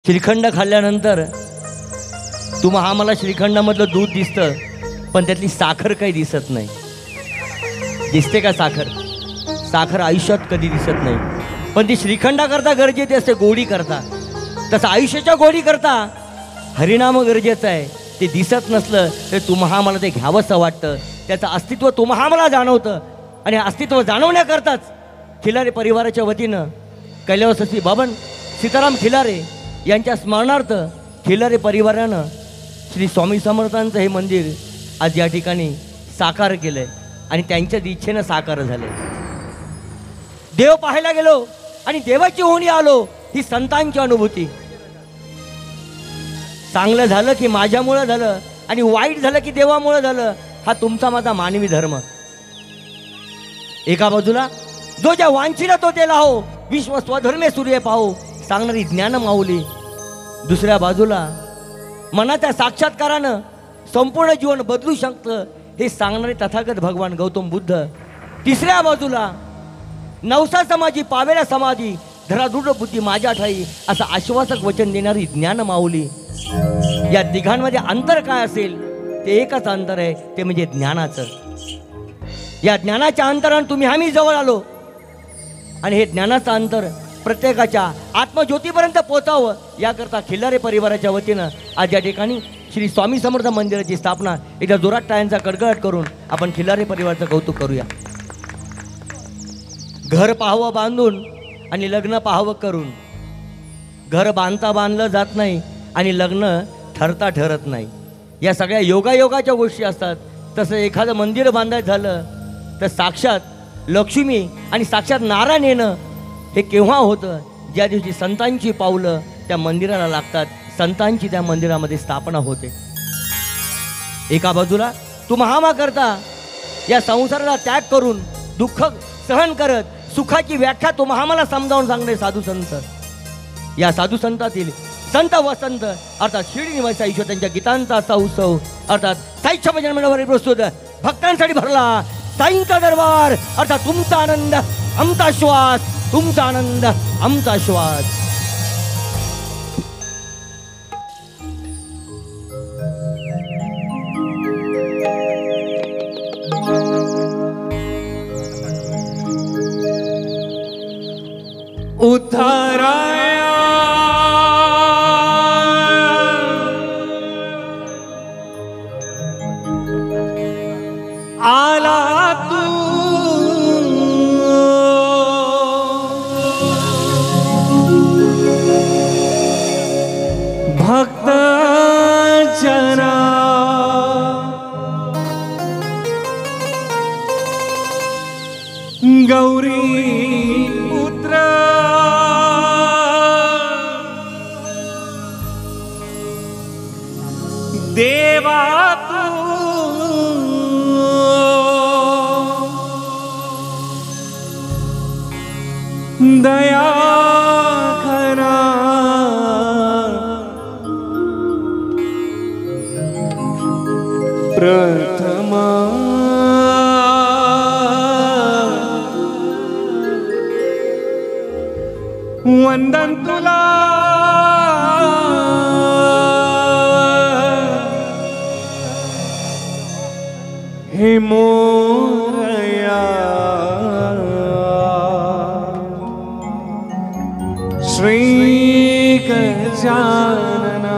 श्रीखंड खाल्ल्यानंतर तुम्हा आम्हाला श्रीखंडामधलं दूध दिसतं, पण त्यातली साखर काही दिसत नाही. दिसते का साखर? साखर आयुष्यात कधी दिसत नाही, पण ती श्रीखंडाकरता गरजेची असते, गोडी करता. तसं आयुष्याच्या गोडी करता हरिनाम गरजेचं आहे. ते दिसत नसलं तर तुम्हा आम्हाला ते घ्यावंसं वाटतं. त्याचं अस्तित्व तुम्हा आम्हाला जाणवतं. आणि अस्तित्व जाणवण्याकरताच खिलारे परिवाराच्या वतीनं कैलासवासी बाबन सीताराम खिलारे यांच्या स्मरणार्थ खिलारे परिवारानं श्री स्वामी समर्थांचं हे मंदिर आज या ठिकाणी साकार केलं आहे. आणि त्यांच्याच इच्छेनं साकार झालं. देव पाहायला गेलो आणि देवाची होणी आलो, ही संतांची अनुभूती. चांगलं झालं की माझ्यामुळं झालं आणि वाईट झालं की देवामुळं झालं, हा तुमचा माझा मानवी धर्म. एका बाजूला जो ज्या वांछिला तो ते लाहो, विश्व स्वधर्मे सूर्य पाहो, सांगणारी ज्ञान माऊली. दुसऱ्या बाजूला मनाच्या साक्षात्कारानं संपूर्ण जीवन बदलू शकतं, हे सांगणारे तथागत भगवान गौतम बुद्ध. तिसऱ्या बाजूला नवसा समाजी पावेला समाधी, धरा दृढ बुद्धी माझ्या ठाई, असं आश्वासक वचन देणारी ज्ञान माऊली. या तिघांमध्ये अंतर काय असेल? ते एकच अंतर आहे, ते म्हणजे ज्ञानाचं. या ज्ञानाच्या अंतरानं तुम्ही आम्ही जवळ आलो. आणि हे ज्ञानाचं अंतर प्रत्येकाच्या आत्मज्योतीपर्यंत पोचावं, याकरता खिल्लारे परिवाराच्या वतीनं आज या ठिकाणी श्री स्वामी समर्थ मंदिराची स्थापना. एकदा जोरात टाळ्यांचा कडकडाट करून आपण खिल्लारे परिवाराचं कौतुक करूया. घर पाहावं बांधून आणि लग्न पाहावं करून. घर बांधता बांधलं जात नाही आणि लग्न ठरता ठरत नाही. या सगळ्या योगायोगाच्या गोष्टी असतात. तसं एखादं मंदिर बांधायचं झालं तर साक्षात लक्ष्मी आणि साक्षात नारायण येणं हे केव्हा होतं? ज्या दिवशी संतांची पावलं त्या मंदिराला लागतात, संतांची त्या मंदिरामध्ये स्थापना होते. एका बाजूला तुम्हा करता या संसाराला त्याग करून दुःख सहन करत सुखाची व्याख्या तुम्हा आम्हाला समजावून सांगणे साधू संत. या साधू संतातील संत वसंत अर्थात शिर्डी निवासी ईश्वर त्यांच्या गीतांचा असा उत्सव अर्थात साईच्या भजन मंडळावर प्रस्तुत भक्तांसाठी भरला साईंचा दरबार. अर्थात तुमचा आनंद आमचा श्वास, तुमचा आनंद आमचा श्वास. उद्धाराया आला तू भक्त जना गौरी पुत्र देवा दया करा प्रथमा वंदन तुला हे मोरया श्री गजानना.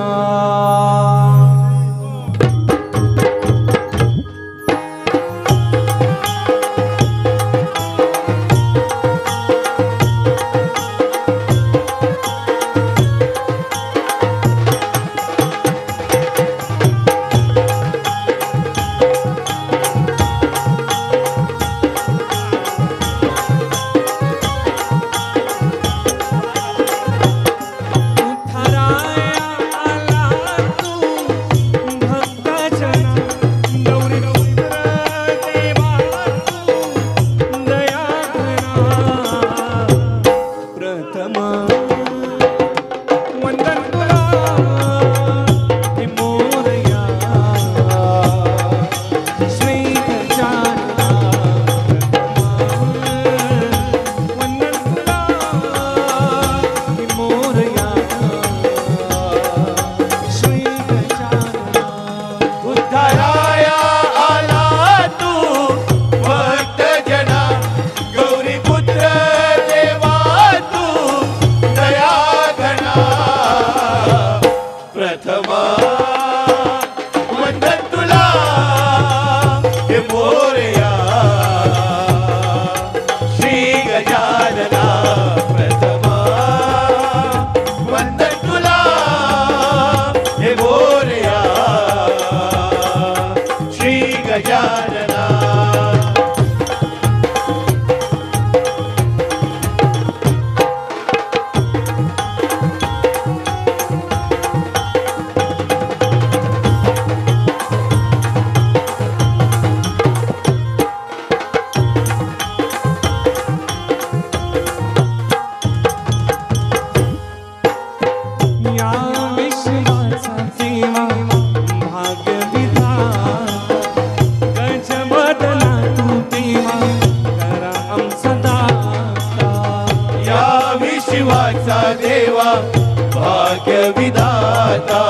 भाग्य विधाता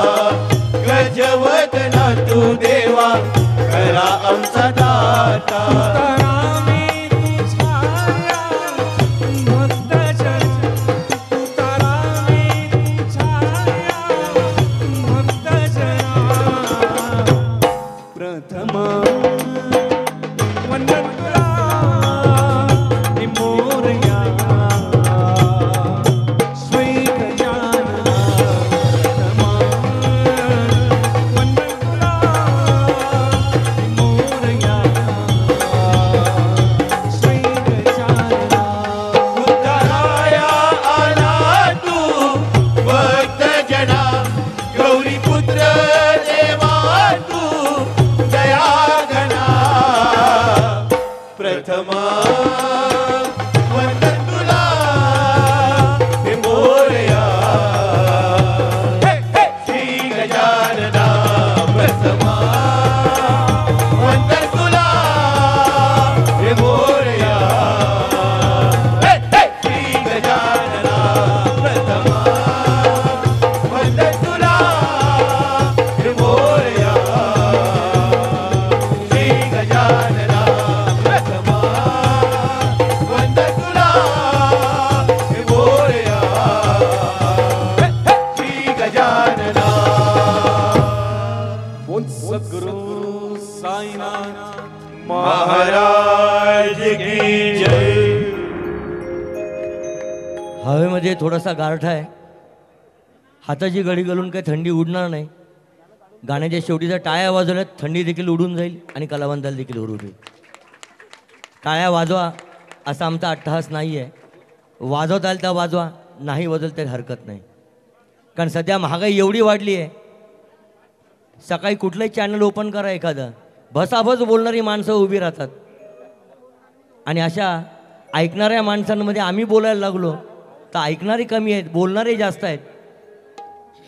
गजवदना तू देवा खरा आमचा दाता तुकारामी तू छाया भक्त जना तुकारामी तू छाया भक्त जना प्रथम वंदन तुला हे मोरया श्री गजानना प्रथम वंदन तुला हे मोरया श्री गजानना उद्धाराया आला तू भक्त जना गौरी पुत्र देवा तू दया घना प्रथमा वंदन तुला हे मोरया श्री गजानना प्रथमा वंदन तुला हे मोरया श्री गजानना प्रथमा वंदन तुला हे मोरया श्री गजानना प्रथमा वंदन तुला हे मोरया श्री गजानना बोल सद्गुरु साईनाथ महाराज की जय. हवेमध्ये थोडासा गारठा आहे. हाताची घडी घालून काही थंडी उडणार नाही. गाण्याच्या शेवटीच्या टाळ्या वाजवल्यात थंडी देखील उडून जाईल आणि कलावंताला देखील उडून जाईल. टाळ्या वाजवा असा आमचा अट्टहास नाही आहे. वाजवता आलं तर वाजवा, नाही वाजवलं तरी हरकत नाही. कारण सध्या महागाई एवढी वाढली आहे. सकाळी कुठलंही चॅनल ओपन करा एखादं, भसाभस बोलणारी माणसं उभी राहतात. आणि अशा ऐकणाऱ्या माणसांमध्ये आम्ही बोलायला लागलो तर ऐकणारी कमी आहेत, बोलणारे जास्त आहेत.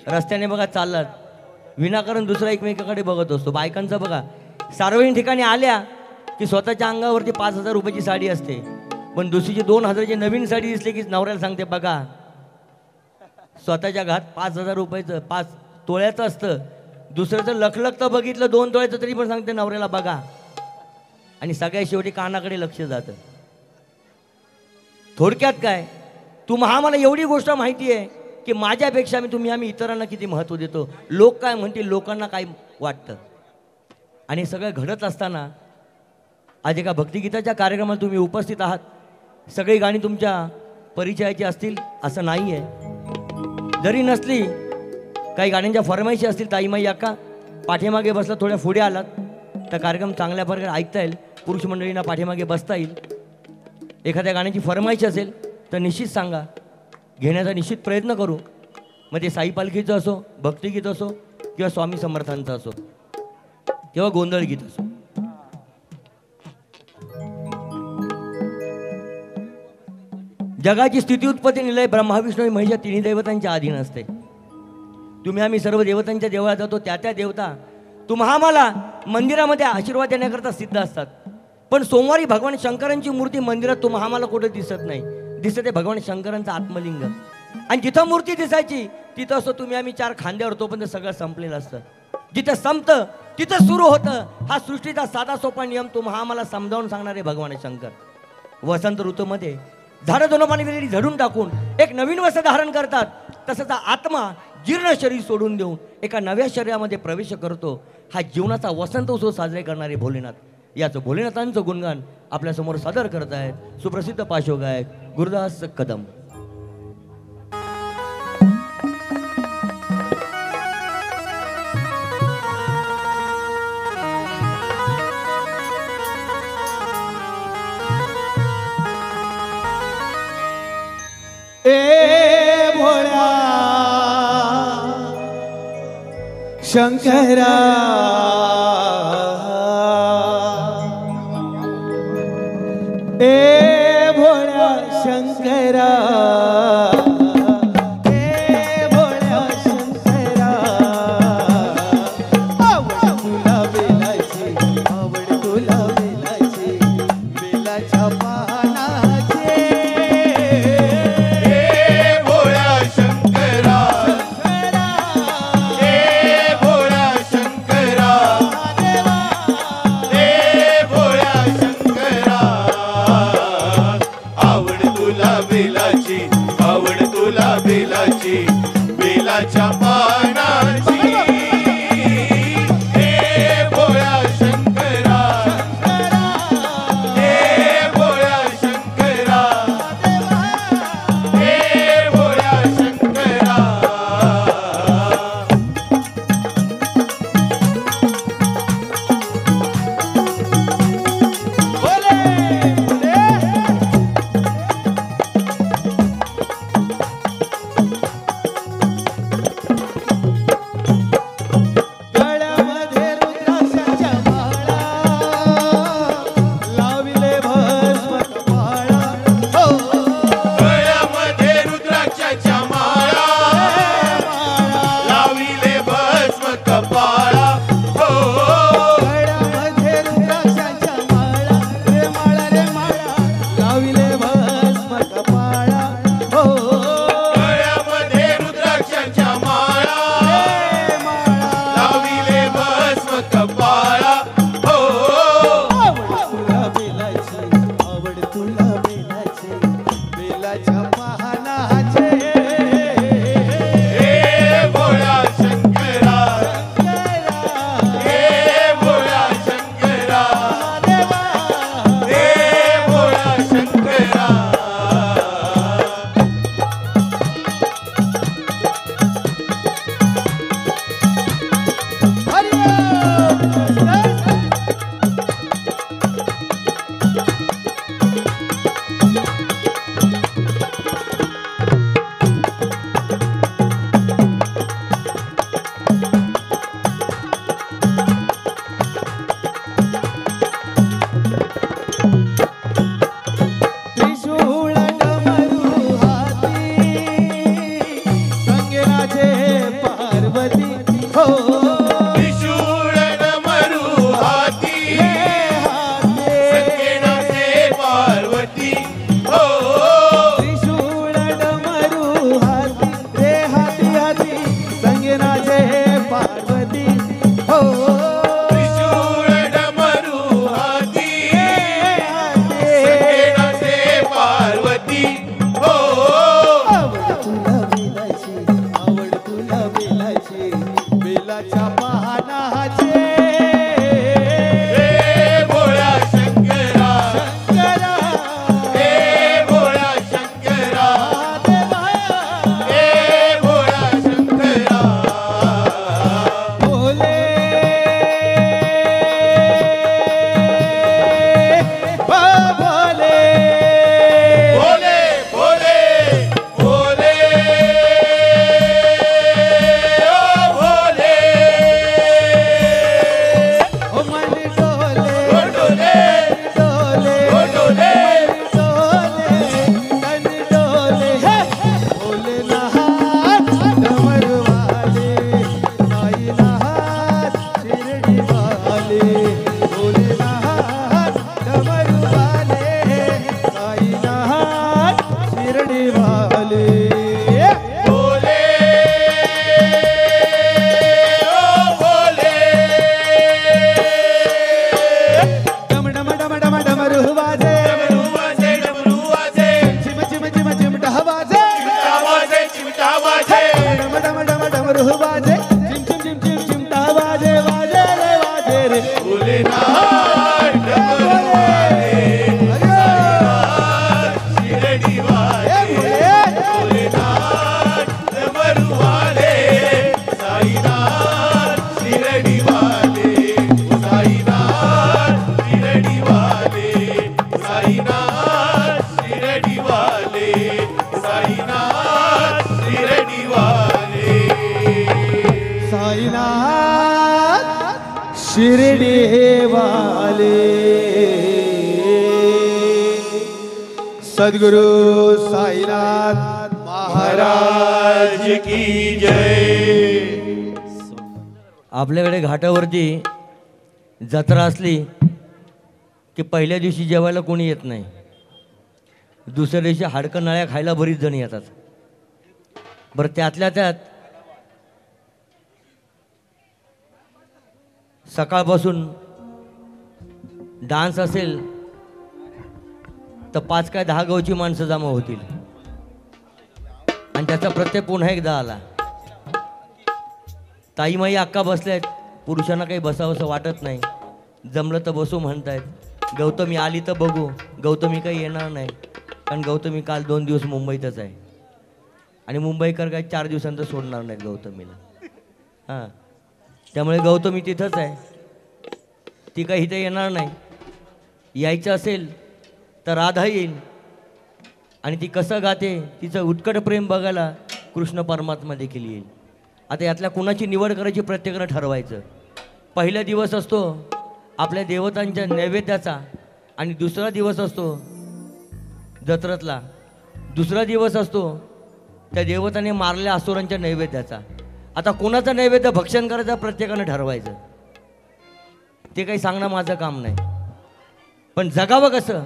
रस्त्याने बघा चाललात, विनाकारण दुसरा एकमेकाकडे बघत असतो. बायकांचं बघा, सार्वजनिक ठिकाणी आल्या की स्वतःच्या अंगावरती 5,000 रुपयाची साडी असते, पण दुसरीची 2,000ची नवीन साडी दिसली की नवऱ्याला सांगते बघा स्वतःच्या घात 5,000 रुपयाचं 5 तोळ्याचं असतं, दुसऱ्याचं लखलखतं बघितलं 2 तोळ्याचं तरी पण सांगते नवऱ्याला बघा. आणि सगळ्या शेवटी कानाकडे लक्ष जातं. थोडक्यात काय, मला एवढी गोष्ट माहिती आहे की माझ्यापेक्षा आम्ही इतरांना किती महत्त्व देतो. लोक काय म्हणतील, लोकांना काय वाटतं. आणि सगळं घडत असताना आज एका भक्तिगीताच्या कार्यक्रमात तुम्ही उपस्थित आहात. सगळी गाणी तुमच्या परिचयाची असतील असं नाही आहे. जरी नसली, काही गाण्यांच्या फरमाईशी असतील. ताईमाई अक्का पाठीमागे बसला, थोड्या पुढे आलात तर कार्यक्रम चांगल्या प्रकारे ऐकता येईल. पुरुष मंडळींना पाठीमागे बसता येईल. एखाद्या गाण्याची फरमाईश असेल तर निश्चित सांगा, घेण्याचा निश्चित प्रयत्न करू. मग ते साई पालखीचं असो, भक्तिगीत असो किंवा स्वामी समर्थांचं असो किंवा गोंधळ गीत असो. जगाची स्थिती उत्पत्ती निलय ब्रह्मा विष्णू महेश या तिन्ही देवतांच्या अधीन असते. आम्ही सर्व देवतांच्या देवळात जातो. त्या देवता आम्हाला मंदिरामध्ये आशीर्वाद देण्याकरता सिद्ध असतात. पण सोमवारी भगवान शंकरांची मूर्ती मंदिरात आम्हाला कुठे दिसत नाही. दिसते भगवान शंकरांचं आत्मलिंग. आणि जिथं मूर्ती दिसायची तिथं असतो आम्ही 4 खांद्यावर तोपर्यंत सगळं संपलेलं असतं. जिथं संपतं तिथं सुरू होतं. हा सृष्टीचा साधा सोपा नियम आम्हाला समजावून सांगणारे भगवान शंकर. वसंत ऋतूमध्ये झाडं दोनोपाणी वेळी झडून टाकून एक नवीन वस्त्र धारण करतात. तसंच आत्मा जीर्ण शरीर सोडून देऊन एका नव्या शरीरामध्ये प्रवेश करतो. हा जीवनाचा वसंत उत्सव साजरे करणारे भोलेनाथ. याचं भोलेनाथांचं गुणगान आपल्यासमोर सादर करत आहेत सुप्रसिद्ध पार्श्वगायक गुरुदास कदम. ए भोळा शंकरा ए भोळा शंकरा ए भोळा शंकरा आवड तुला बेलाची आवड तुला बेलाची बेलाच्या पानाचे भोळ्या शंकरा बेलाच्या पानाची हे भोळ्या शंकरा हे भोळ्या शंकरा हे भोळ्या शंकरा बोले बोले गळ्यामध्ये रुद्राक्षाच्या माळा लाविले भस्म कपाळा हो गळ्यामध्ये रुद्राक्षाच्या माळा लाविले भस्म कपाळा हो गळ्यामध्ये रुद्राक्षाच्या माळा रे माळा लाविले भस्म कपाळा हो गळ्यामध्ये रुद्राक्षाच्या माळा रे माळा लाविले भस्म कपाळा हो आवड तुला बेलाची बेलाच्या पाहनाचे हे भोळ्या शंकरा हे भोळ्या शंकरा हे भोळ्या शंकरा त्रिशूळ डमरू हाती संगीनाचे पार्वती हो त्रिशूळ डमरू हाती संकेनाचे पार्वती हो त्रिशूळ डमरू हाती रे हाती हाती संगीनाचे पार्वती हो त्रिशूळ डमरू हाती हाती संकेनाचे पार्वती हो आवड तुला बेलाची बेलाच्या पाहनाचे हे भोळ्या शंकरा शंकरा हे भोळ्या शंकरा हे भोळ्या शंकरा बोले बोले भोले भोले भोले ओ भोले ओ मन डोले डोले डोले डोले तन डोले बोले नहात डमरू वाले साई नहात शिरडी वाले बोले नहात डमरू वाले साई नहात शिरडी वाले भोले ओ भोले डम डम डम डम डमरू वाजे डमरू वाजे चिम चिम चिम चिम डहवाजे आवाजे चिमटा वाजे डम डम डम डमरू वाजे चिम चिम चिम चिम चिम डहवाजे वाजे रे भोलेनाथ डमरू वाले शिरडी वाले भोलेनाथ डमरू वाले साईनाथ शिरडी वाले साईनाथ शिरडी वाले साईनाथ शिरडी वाले साईनाथ शिरडी वाले साईनाथ शिरडी वाले सद्गुरु साईनाथ महाराज की जय आपल्याकडे घाटावरती जत्रा असली की पहिल्या दिवशी जेवायला कोणी येत नाही, दुसऱ्या दिवशी हाडकं नळ्या खायला बरीच जण येतात. बरं त्यातल्या त्यात सकाळपासून डान्स असेल तर 5 काय 10 गावची माणसं जमा होतील आणि त्याचा प्रत्यय पुन्हा एकदा आला. ताईमाई अक्का बसल्यात, पुरुषांना काही बसावंसं वाटत नाही. जमलं तर बसू म्हणतायत. गौतमी आली तर बघू. गौतमी काही येणार नाही, कारण गौतमी काल 2 दिवस मुंबईतच आहे आणि मुंबईकर काही 4 दिवसांतर सोडणार नाहीत गौतमीला. हां, त्यामुळे गौतमी तिथंच आहे. ती काही इथे येणार नाही. यायचं असेल तर राधा येईल आणि ती कसं गाते, तिचं उत्कट प्रेम बघायला कृष्ण परमात्मा देखील येईल. आता यातल्या कुणाची निवड करायची प्रत्येकानं ठरवायचं. पहिला दिवस असतो आपल्या देवतांच्या नैवेद्याचा आणि दुसरा दिवस असतो जत्रेतला. दुसरा दिवस असतो त्या देवताने मारलेल्या असुरांच्या नैवेद्याचा. आता कोणाचं नैवेद्य भक्षण करायचं प्रत्येकानं ठरवायचं. ते काही सांगणं माझं काम नाही, पण जगावं कसं,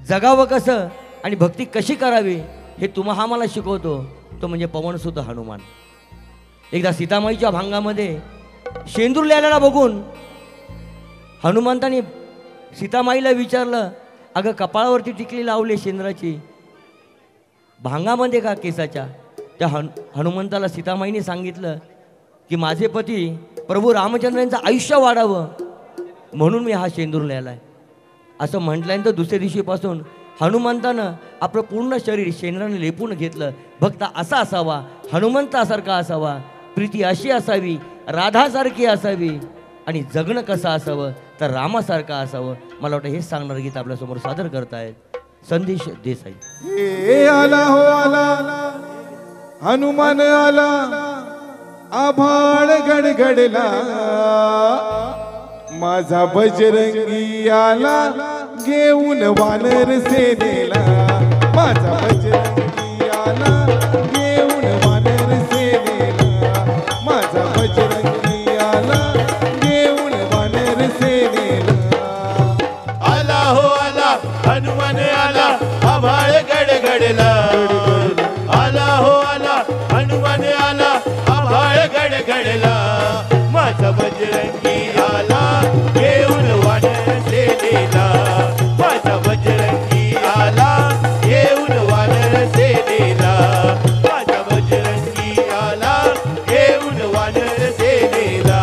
जगावं कसं आणि भक्ती कशी करावी हे हा मला शिकवतो, तो म्हणजे पवनसुत हनुमान. एकदा सीतामाईच्या भांगामध्ये शेंदूर लिहायला बघून हनुमंताने सीतामाईला विचारलं, अगं कपाळावरती टिकली लावली शेंद्राची, भांगामध्ये का केसाच्या? त्या हनुमंताला सीतामाईने सांगितलं की माझे पती प्रभू रामचंद्रांचं आयुष्य वाढावं म्हणून मी हा शेंदूर लिहिलाय. असं म्हटल्यानंतर दुसऱ्या दिवशीपासून हनुमंतानं आपलं पूर्ण शरीर शेंद्राने लेपून घेतलं. भक्त असा असावा, हनुमंतासारखा असावा, प्रीती अशी असावी, राधासारखी असावी आणि जगणं कसं असावं तर रामासारखं असावं. मला वाटतं हेच सांगणारं गीत आपल्यासमोर सादर करतायत संदेश देसाई. हे आला हो आला हनुमान आला, आभाळ गडगडला, माझा बजरंगी आला घेऊन वानर सेनेला. माझा बजरंगी आला घेऊन वानर सेनेला. माझा बजरंगी आला घेऊन वानर सेनेला. आला हो आला हनुमान आला, आभाळ गडगडला. आला हो आला हनुमान आला, आभाळ गडगडला. माझा बजरंगी आला घेऊन वानर सेनेला. माझा बजरंगी आला घेऊन वानर सेनेला. माझा बजरंगी आला घेऊन वानर सेनेला.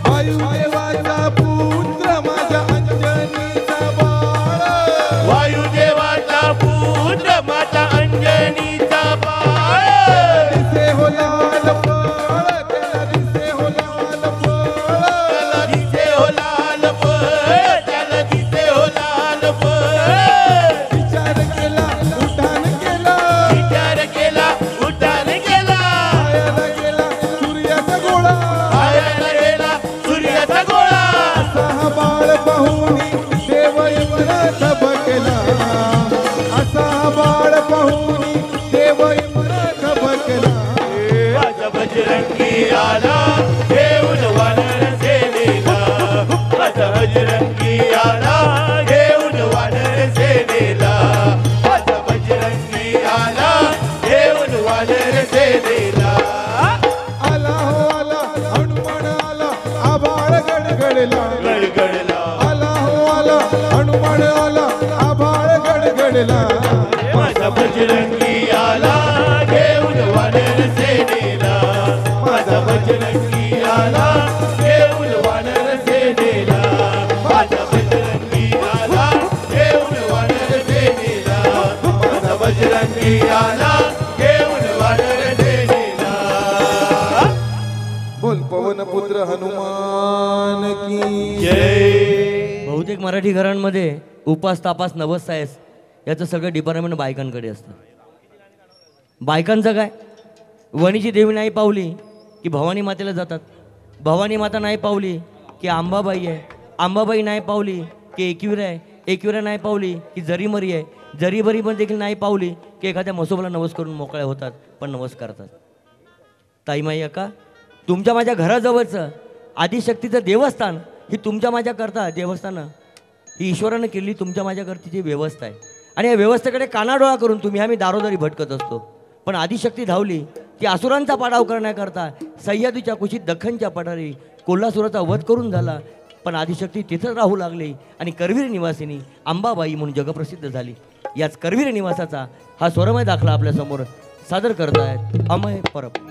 वायुदेवाचा पुत्र माझ्या अंजनीचा बाळ. वायुदेवाचा पुत्र माता अंजनीचा बाळ. दिसे हो लाल फळ, त्याला दिसे हो लाल फळ. त्याला दिसे हो लाल फळ, त्याला दिसे हो लाल फळ. विचार केला उठान केला, विचार केला उठान केला. पायाला गेला सूर्याचा गोळा. पायाला गेला सूर्याचा गोळा. असा बाळ पाहुनी देव इंद्र थबकला. असा बाळ पाहुनी देव इंद्र थबकला. माझा बजरंगी आला घेऊन वानर सेनेला. माझा बजरंगी आला घेऊन वानर सेनेला. माझा बजरंगी आला घेऊन वानर सेनेला. आला हो आला हनुमान आला, आभाळ गडगडला. गडगडला. आला हो आला हनुमान आला, आभाळ गडगडला. माझा बजरंगी आला घेऊन वानर सेनेला. माझा बजरंगी आला घेऊन वानर सेनेला. माझा बजरंगी आला घेऊन वानर सेनेला. माझा बजरंगी आला घेऊन वानर सेनेला. बोल पवन पुत्र हनुमान की जय. बहुतेक मराठी घरांमध्ये उपास तापास नवस सायस याचं सगळं डिपार्टमेंट बायकांकडे असतं. बायकांचं काय, वणीची देवी नाही पावली की भवानी मातेला जातात. भवानी माता नाही पावली की अंबाबाई आहे, अंबाबाई नाही पावली की एकविरा आहे, एकविरा नाही पावली की जरीमरी आहे, जरीमरी पण देखील नाही पावली की एखाद्या म्हसोबाला नवस करून मोकळ्या होतात, पण नवस करतात. ताईमाई अक्का, तुमच्या माझ्या घराजवळचं आदिशक्तीचं देवस्थान ही तुमच्या माझ्या करता देवस्थानं ही ईश्वरानं केलेली तुमच्या माझ्या करतीची व्यवस्था आहे. आणि या व्यवस्थेकडे कानाडोळा करून तुम्ही आम्ही दारोदारी भटकत असतो. पण आदिशक्ती धावली ती असुरांचा पाडाव करण्याकरता सह्याद्रीच्या कुशीत दख्खनच्या पठारी कोल्हासुराचा वध करून झाला. पण आदिशक्ती तिथंच राहू लागली आणि करवीर निवासिनी अंबाबाई म्हणून जगप्रसिद्ध झाली. याच करवीर निवासाचा हा स्वरमय दाखला आपल्यासमोर सादर करतायत अमय परब.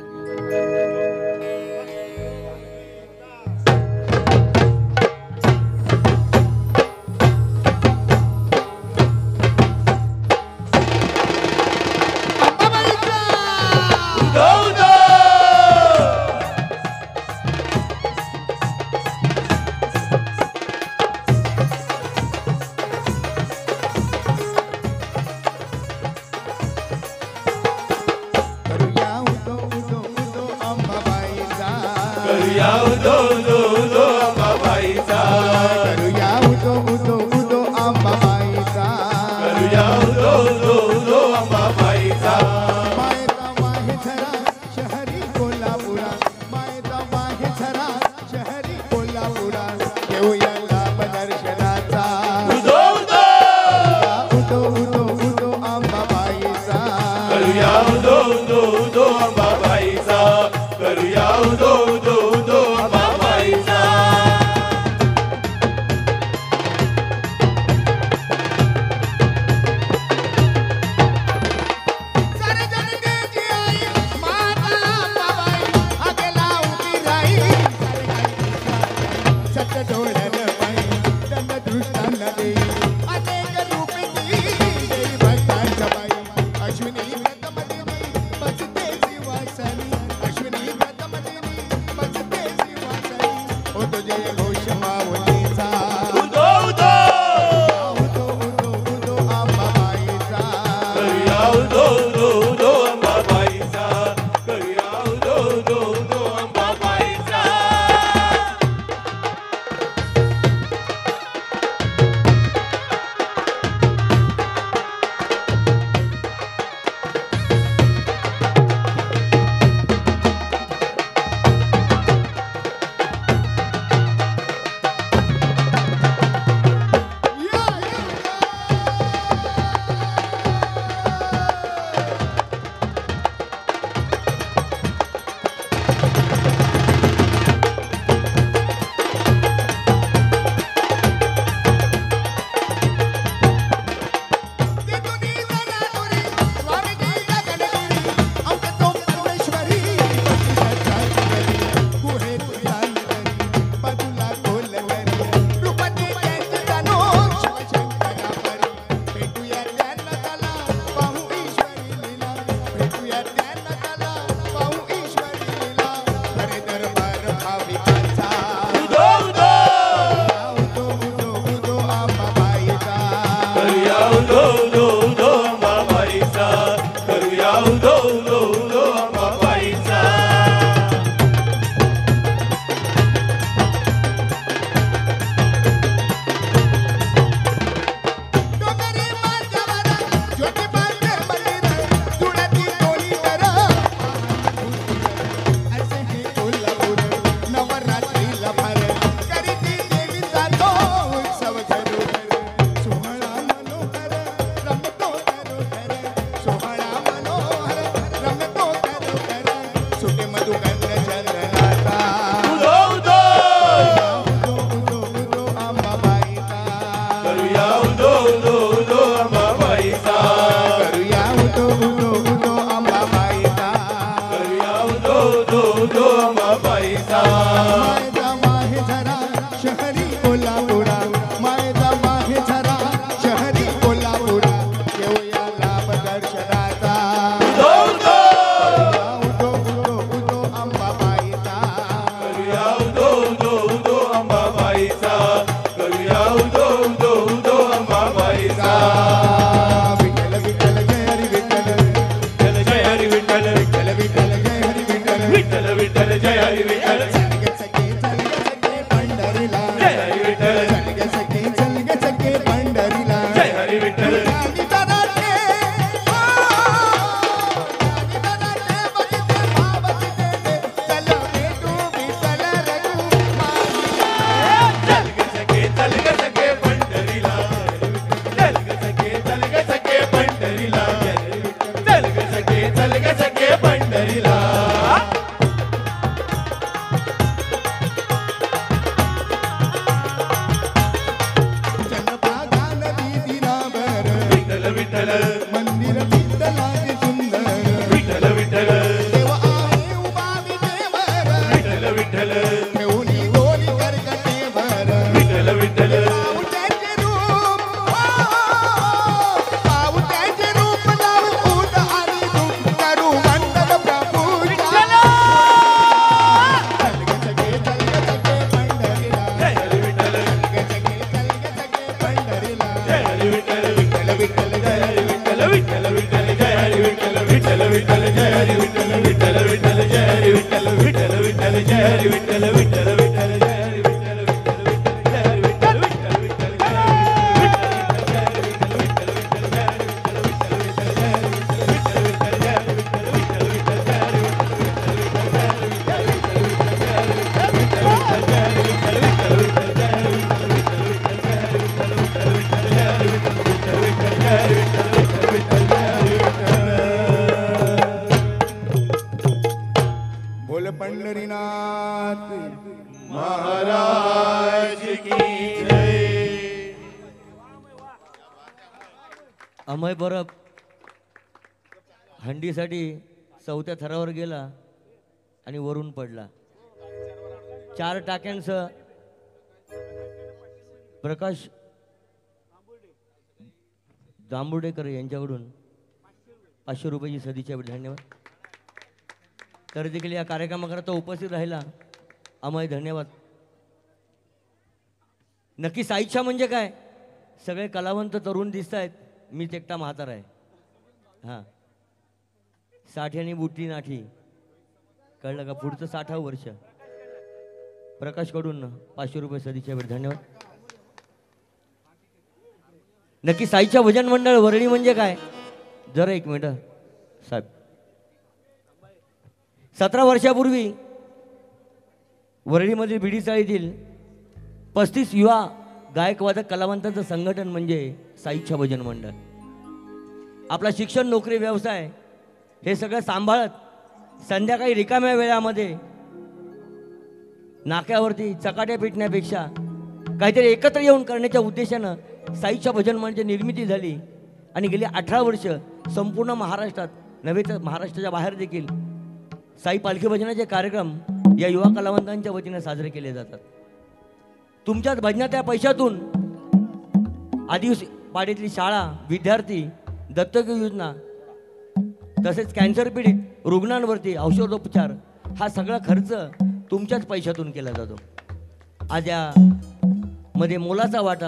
करूया उदो उदो उदो अंबाबाईचा, करूया उदो उदो उदो अंबाबाईचा, करूया उदो उदो उदो अंबाबाईचा. मायेचा माहेझरा शहरी कोल्हापुरा, मायेचा माहेझरा शहरी कोल्हापुरा, घेऊया लाभ दर्शनाचा. उदो उदो उदो उदो उदो अंबाबाईचा, करूया उदो उदो उदो अंबाबाईचा, करूया उदो उदो उदो अंबाबाईचा. सारे जनतेची आई माता अंबाबाई आगेला उभी राही. सत्य डोळ्यानं बाई त्यांना दृष्टांना देई, अनेक रूपिणी देई भक्तांच्या बाई. अश्विनी व्रतमदिनी बसते शिवासनी, अश्विनी व्रतमदिनी बसते शिवासनी. हो तुझे घोष माऊलीचा, उदो उदो उदो उदो उदो अंबाबाईचा. करूया उदो उदो उदो अंबाबाईचा, करूया उदो उदो उदो अंबाबाईचा. उदो उदो करूया उदो उदो उदो अंबाबाईचा, करूया उदो उदो उदो अंबाबाईचा. उदो उदो करूया उदो उदो उदो अंबाबाईचा, करूया उदो उदो उदो अंबाबाईचा. मायेचा माहेझरा शहरी कोल्हापुरा, मायेचा माहेझरा शहरी कोल्हापुरा, घेऊया लाभ दर्शनाचा. उदो उदो उदो उदो उदो अंबाबाईचा, करूया उदो उदो उदो अंबाबाईचा, करूया उदो उदो उदो अंबाबाईचा. विठ्ठल विठ्ठल जय हरी विठ्ठल, विठ्ठल जय हरी विठ्ठल, विठ्ठल विठ्ठल जय हरी विठ्ठल. विठ्ठल विठ्ठल जय हरी विठ्ठल. सगळे सगळे जय हरी विठ्ठल विठ्ठल विठ्ठल जय हरी विठ्ठल विठ्ठल विठ्ठल जय हरी विठ्ठल विठ्ठल विठ्ठल जय हरी बोल पंढरीनाथ महाराज की जय. अमय परब हंडीसाठी 4थ्या थरावर गेला आणि वरून पडला. 4 टाक्यांसह प्रकाश जांभुडेकर यांच्याकडून 500 रुपयाची सदिच्छा भेट. धन्यवाद. तर देखील या कार्यक्रमाकरता उपस्थित राहिला अमय, धन्यवाद. नक्की साईच्छा म्हणजे काय? सगळे कलावंत तरुण दिसत आहेत, मीच एकटा म्हातारा आहे. हां, 60 आणि बुट्टी नाठी, कळलं का? पुढचं 60वं वर्ष. प्रकाशकडून 500 रुपये सदिच्छा भेट. धन्यवाद. नक्की साईच्या भजन मंडळ वरळी म्हणजे काय? जरा एक मिनिट साहेब. 17 वर्षापूर्वी वरळीमधील बिडी चाळीतील 35 युवा गायकवादक कलावंतांचं संघटन म्हणजे साईच्या भजन मंडळ. आपला शिक्षण, नोकरी, व्यवसाय हे सगळं सांभाळत संध्याकाळी रिकाम्या वेळामध्ये नाक्यावरती चकाट्या पिटण्यापेक्षा काहीतरी एकत्र येऊन करण्याच्या उद्देशानं साईच्या भजन मंडळाची निर्मिती झाली. आणि गेली 18 वर्ष संपूर्ण महाराष्ट्रात नव्हे तर महाराष्ट्राच्या बाहेर देखील साई पालखी भजनाचे कार्यक्रम या युवा कलावंतांच्या वतीने साजरे केले जातात. तुमच्याच भजनाच्या पैशातून आदिवासी पाड्यातली शाळा, विद्यार्थी, दत्तक योजना तसेच कॅन्सर पीडित रुग्णांवरती औषधोपचार हा सगळा खर्च तुमच्याच पैशातून केला जातो. आज या मध्ये मोलाचा वाटा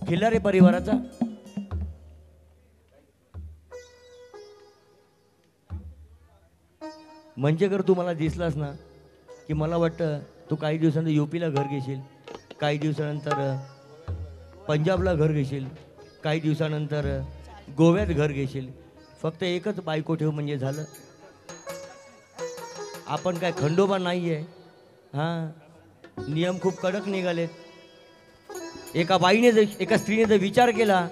खिल्लारे परिवाराचा. मंचेकर तू मला दिसलास ना की मला वाटतं तू काही दिवसानंतर UPला घर घेशील, काही दिवसानंतर पंजाबला घर घेशील, काही दिवसानंतर गोव्यात घर घेशील. फक्त एकच बायको ठेव म्हणजे झालं. आपण काय खंडोबा नाही आहे. हां, नियम खूप कडक निघालेत. एका बाईने जर, एका स्त्रीने जर विचार केला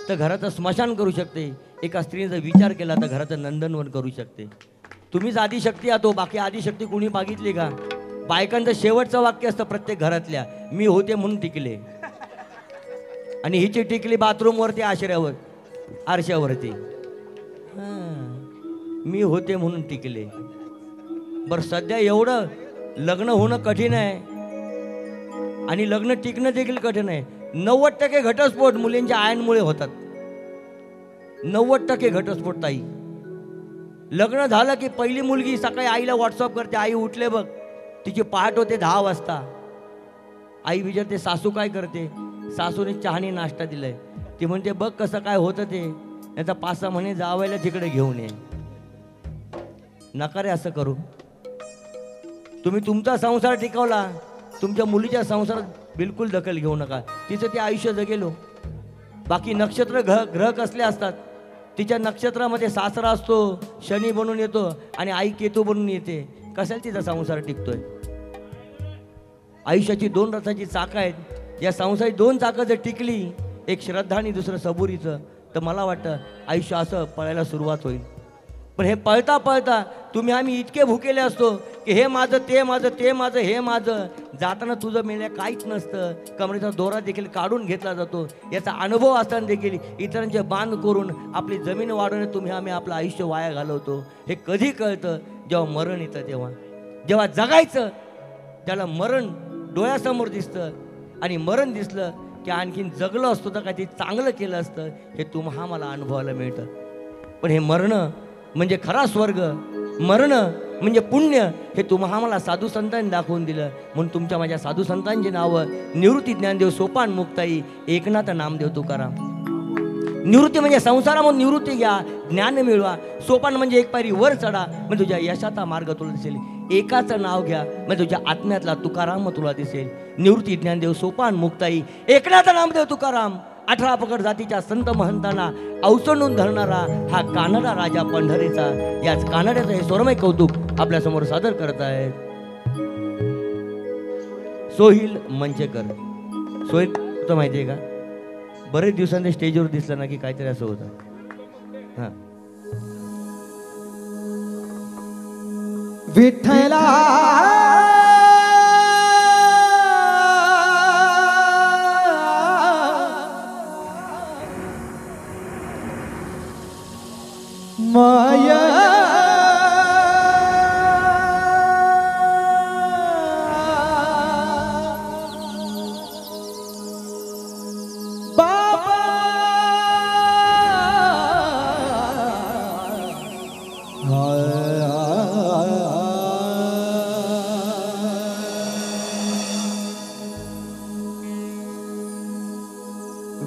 तर घराचं स्मशान करू शकते. एका स्त्रीने जर विचार केला तर घराचं नंदनवन करू शकते. तुम्हीच आदिशक्ती आहात. बाकी आदिशक्ती कुणी मागितली का? बायकांचं शेवटचं वाक्य असतं प्रत्येक घरातल्या, मी होते म्हणून टिकले. आणि हिची टिकली बाथरूमवरती, आरशावरती. मी होते म्हणून टिकले. बरं, सध्या एवढं लग्न होणं कठीण आहे आणि लग्न टिकणं देखील कठीण आहे. 90% घटस्फोट मुलींच्या आयांमुळे होतात. 90% घटस्फोट. ताई, लग्न झालं की पहिली मुलगी सकाळी आईला व्हॉट्सअप करते, आई उठले बघ. तिची पहाट होते 10 वाजता. आई विचारते सासू काय करते? सासूने चहानी नाश्ता दिलाय. ती म्हणते बघ कसं काय होतं ते. याचा 5-6 महिने जावायला तिकडे घेऊन ये. नका रे असं करू. तुम्ही तुमचा संसार टिकवला, तुमच्या मुलीच्या संसारात बिलकुल दखल घेऊ नका. तिचं ते आयुष्य जगेलो. बाकी नक्षत्र ग्रह कसले असतात? तिच्या नक्षत्रामध्ये सासरा असतो, शनी बनून येतो आणि आई केतू बनून येते. कशाला तिचा संसार टिकतोय? आयुष्याची 2 रथाची चाकं आहेत. या संसाराची 2 चाकं जर टिकली, एक श्रद्धा आणि दुसरं सबुरीचं, तर मला वाटतं आयुष्य असं पळायला सुरुवात होईल. पण हे पळता पळता आम्ही इतके भुकेले असतो की हे माझं, ते माझं, ते माझं, हे माझं. जाताना तुझं मेल्या काहीच नसतं. कमरेचा दोरा देखील काढून घेतला जातो. याचा अनुभव असताना देखील इतरांचे बांध करून आपली जमीन वाढवण्यात आम्ही आपलं आयुष्य वाया घालवतो. हे कधी कळतं? जेव्हा मरण येतं तेव्हा. जेव्हा जगायचं त्याला मरण डोळ्यासमोर दिसतं आणि मरण दिसलं की आणखीन जगलं असतो तर काहीतरी चांगलं केलं असतं, हे मला अनुभवायला मिळतं. पण हे मरणं म्हणजे खरा स्वर्ग, मरणं म्हणजे पुण्य, हे मला साधू संतांनी दाखवून दिलं. म्हणून तुमच्या माझ्या साधू संतांची नावं निवृत्ती ज्ञानदेव, सोपान मुक्ताई, एकनाथ नामदेव तुकाराम. निवृत्ती म्हणजे संसारामधून निवृत्ती घ्या, ज्ञान मिळवा. सोपान म्हणजे एक पायरी वर चढा, म्हणजे तुझ्या यशाचा मार्ग तुला दिसेल. एकाचं नाव घ्या म्हणजे तुझ्या आत्म्यातला तुकाराम तुला दिसेल. निवृत्ती, ज्ञानदेव, सोपान, मुक्ताई. एकनाथ नामदेव तुकाराम 18 पकड जातीच्या संत महंतांना अवसंडून धरणारा हा कानडा राजा पंढरीचा. याच कानड्याचं हे स्वरमय कौतुक आपल्यासमोर सादर करत आहेत सोहिल मंचेकर. सोहिल तुला माहिती आहे का, बरेच दिवसांनी स्टेजवर दिसलं ना की काहीतरी असं होतं. हां, विठ्ठला माया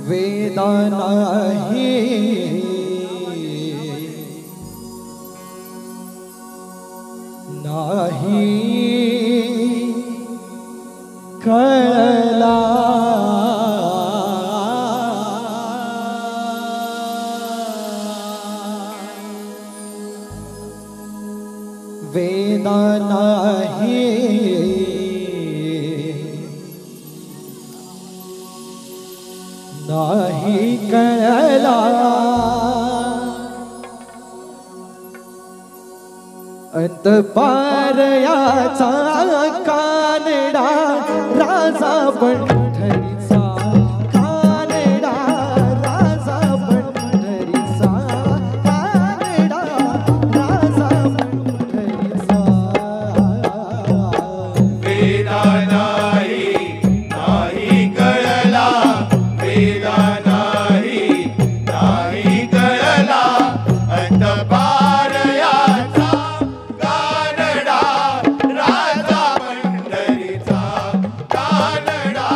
वेदा नाही नाही कळला वेदा नाही नाही कळला अंतपारयाचा कानडा राजा पंढरीचा कानडा राजा पंढरीचा कानडा राजा पंढरीचा वेदा नाही नाही कळला वेदा नाही नाही कळला अंतपारयाचा कानडा राजा पंढरीचा कानडा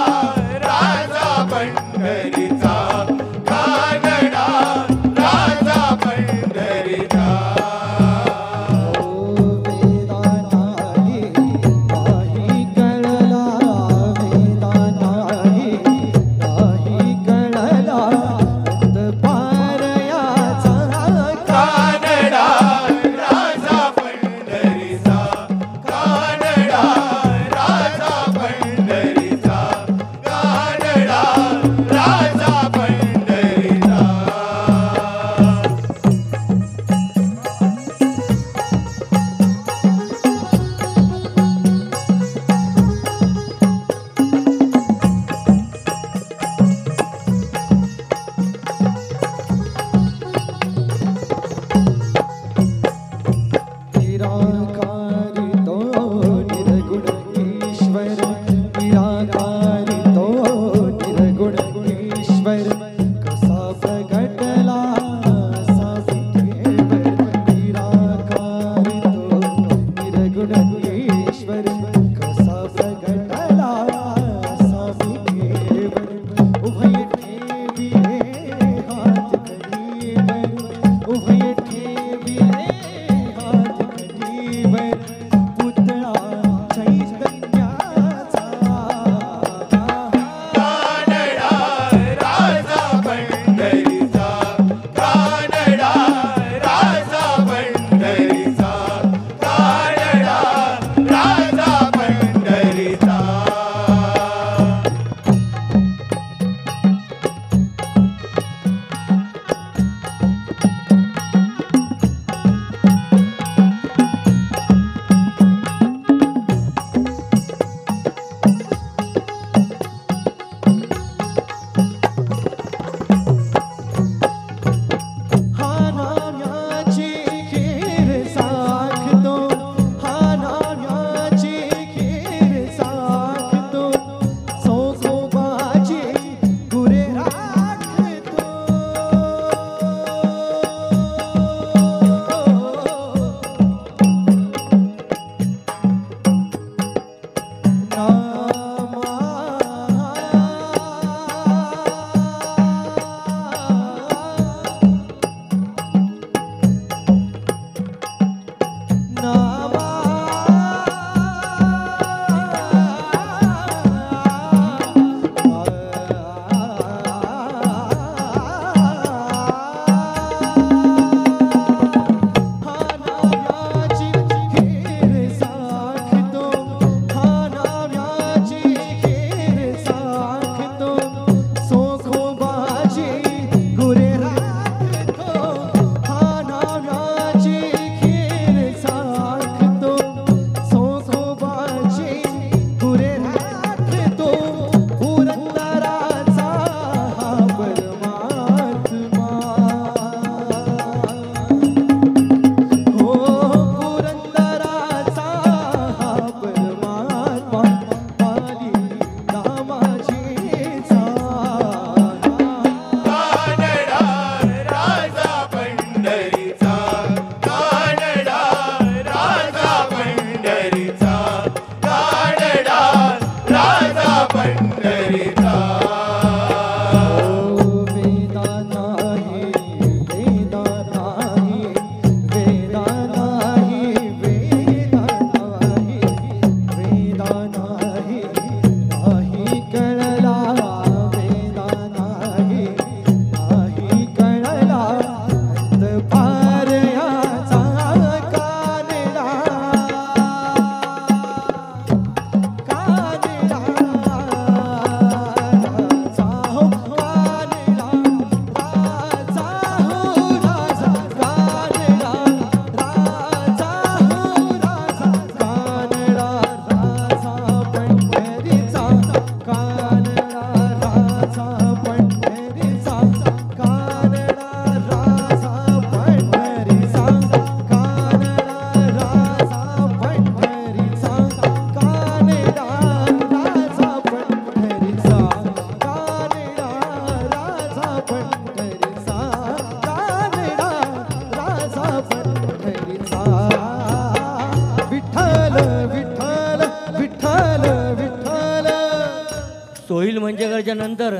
सोहिल मंचेकरच्या नंतर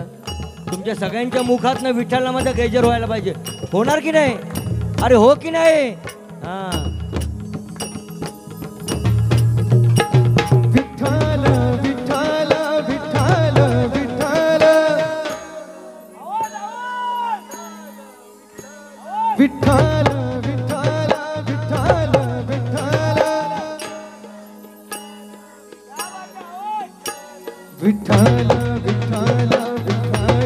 तुमच्या सगळ्यांच्या मुखातनं विठ्ठलामध्ये गैजर व्हायला पाहिजे. होणार की नाही? अरे हो की नाही? हा. विठ्ठल विठ्ठल विठ्ठल विठ्ठल विठ्ठल विठ्ठल विठ्ठल विठ्ठल विठ्ठल विठ्ठल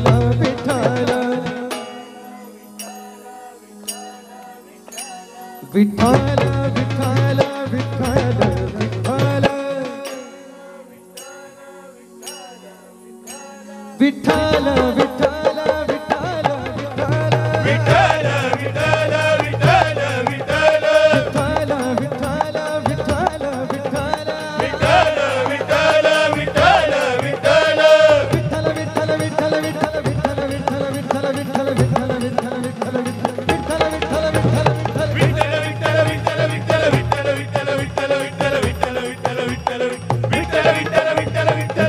विठ्ठल विठ्ठल विठ्ठल विठ्ठल विठ्ठल विठ्ठल विठ्ठल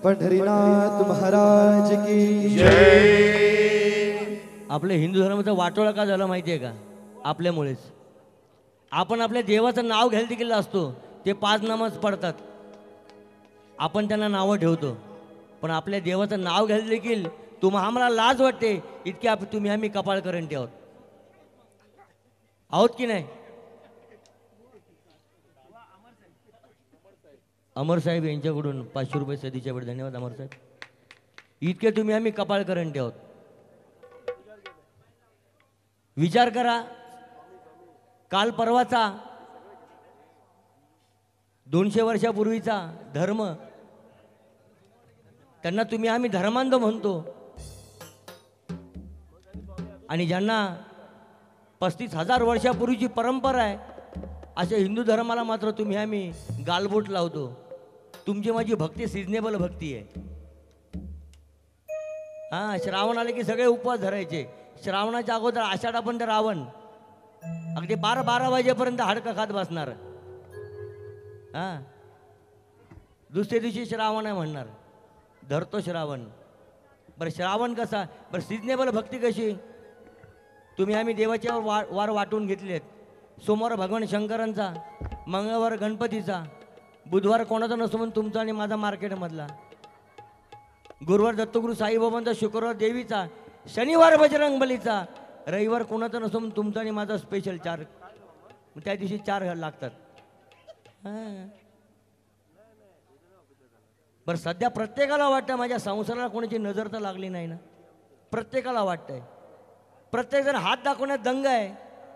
पंढरीनाथ महाराज की जय. आपल्या हिंदू धर्माचा वाटोळा का झाला माहिती आहे का? आपल्यामुळेच. आपण आपल्या देवाचं नाव घ्यायला देखील असतो, ते 5 नामच पडतात, आपण त्यांना नावं ठेवतो, पण आपल्या देवाचं नाव घ्यायला देखील आम्हाला लाज वाटते. इतके तुम्ही आम्ही कपाळ करंटी आहोत. आहोत की नाही? अमर साहेब यांच्याकडून 500 रुपये सदीच्या वेळ. धन्यवाद अमर साहेब. इतके तुम्ही आम्ही कपाळ करंटी आहोत. विचार करा, काल परवाचा 200 वर्षापूर्वीचा धर्म, त्यांना तुम्ही आम्ही धर्मांध म्हणतो, आणि ज्यांना 35,000 वर्षापूर्वीची परंपरा आहे अशा हिंदू धर्माला मात्र तुम्ही आम्ही गालबोट लावतो. तुमची माझी भक्ती सिजनेबल भक्ती आहे. हां, श्रावण आले की सगळे उपवास धरायचे. श्रावणाच्या अगोदर आषाढापर्यंत रावण अगदी 12 वाजेपर्यंत हाडकं खात बसणार. हां, दुसऱ्या दिवशी श्रावण आहे म्हणणार, धरतो श्रावण. बरं श्रावण कसा? बरं सिजनेबल भक्ती कशी? तुम्ही आम्ही देवाच्या वार वाटून घेतलेत. सोमवार भगवान शंकरांचा, मंगळवार गणपतीचा, बुधवार कोणाचा नसतो म्हणून तुमचा आणि माझा मार्केटमधला, गुरुवार दत्तगुरू साईबाबांचा, शुक्रवार देवीचा, शनिवार बजरंगबलीचा, रविवार कोणाचा नसतो म्हणून तुमचा आणि माझा स्पेशल 4. त्या दिवशी 4 लागतात. बरं सध्या प्रत्येकाला वाटतं माझ्या संसाराला कोणाची नजर तर लागली नाही ना. प्रत्येकाला वाटतंय, प्रत्येकजण हात दाखवण्यात दंग आहे.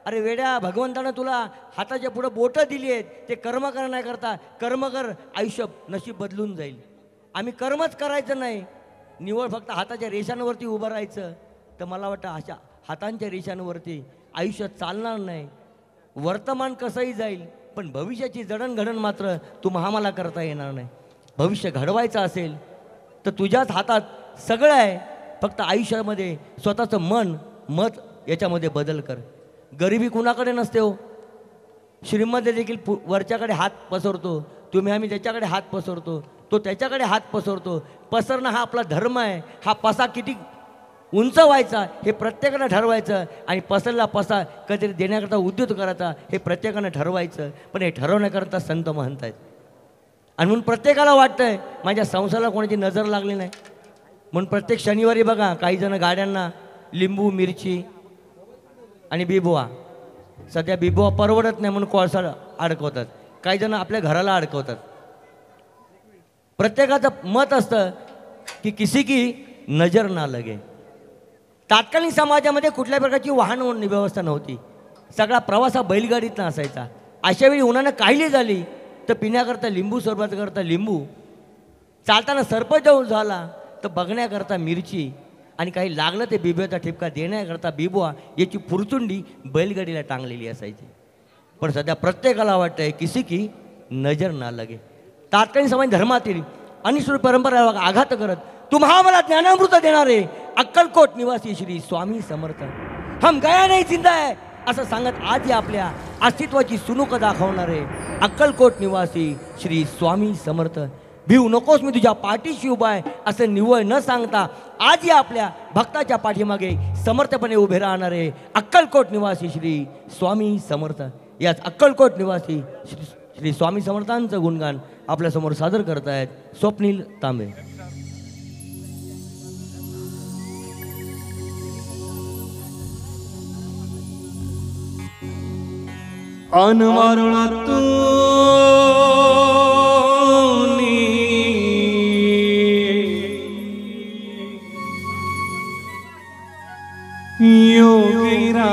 अरे वेड्या, भगवंतानं तुला हाताच्या पुढे बोटं दिली आहेत, ते कर्म कर नाही करता. कर्म कर, आयुष्य नशीब बदलून जाईल. आम्ही कर्मच करायचं नाही, निवळ फक्त हाताच्या रेषांवरती उभं राहायचं, तर मला वाटतं अशा हातांच्या रेषांवरती आयुष्य चालणार नाही. वर्तमान कसंही जाईल, पण भविष्याची जडणघडण मात्र आम्हाला करता येणार नाही. भविष्य घडवायचं असेल तर तुझ्याच हातात सगळं आहे. फक्त आयुष्यामध्ये स्वतःचं मन मत याच्यामध्ये बदल कर. गरिबी कुणाकडे नसते हो. श्रीमंत देखील वरच्याकडे हात पसरतो, तुम्ही आम्ही त्याच्याकडे हात पसरतो, तो त्याच्याकडे हात पसरतो. पसरणं हा आपला धर्म आहे. हा पसा किती उंच व्हायचा हे प्रत्येकानं ठरवायचं आणि पसरला पसा कधीतरी देण्याकरता उद्युत करायचा हे प्रत्येकानं ठरवायचं. पण हे ठरवण्याकरता संत महंत आहेत. आणि म्हणून प्रत्येकाला वाटतंय माझ्या संसाराला कोणाची नजर लागली नाही. म्हणून प्रत्येक शनिवारी बघा काही जण गाड्यांना लिंबू मिरची आणि बिबुवा, सध्या बिबुवा परवडत नाही म्हणून कोळसा अडकवतात. काही जण आपल्या घराला अडकवतात. प्रत्येकाचं मत असतं की किसी की नजर ना लगे. तात्कालीन समाजामध्ये कुठल्या प्रकारची वाहन व्यवस्था नव्हती. सगळा प्रवास हा बैलगाडीतनं असायचा. अशा वेळी उन्हानं काहिली झाली तर पिण्याकरता लिंबू, सरबताकरता लिंबू, चालताना सर्प जाऊन झाला तर बघण्याकरता मिरची आणि काही लागलं ते बिबुआचा ठिपका देण्याकरता बिबुआ याची फुरचुंडी बैलगाडीला टांगलेली असायची. पण सध्या प्रत्येकाला वाटतंय किसी की नजर ना लगे. तात्कालीन समाज धर्मातील अनिश्चित परंपरेला आघात करत तुम्हा मला ज्ञानामृत देणारे अक्कलकोट निवासी श्री स्वामी समर्थ हम गया नाही जिंदा आहे असं सांगत आज या आपल्या अस्तित्वाची सुनुक दाखवणारे अक्कलकोट निवासी श्री स्वामी समर्थ. भिऊ नकोस मी तुझ्या पाठीशी उभा आहे असं निव्वळ न सांगता आज या आपल्या भक्ताच्या पाठीमागे समर्थपणे उभे राहणारे अक्कलकोट निवासी श्री स्वामी समर्थ. याच अक्कलकोट निवासी श्री स्वामी समर्थांचं गुणगान आपल्यासमोर सादर करतायत स्वप्नील तांबे. अनवरुणातून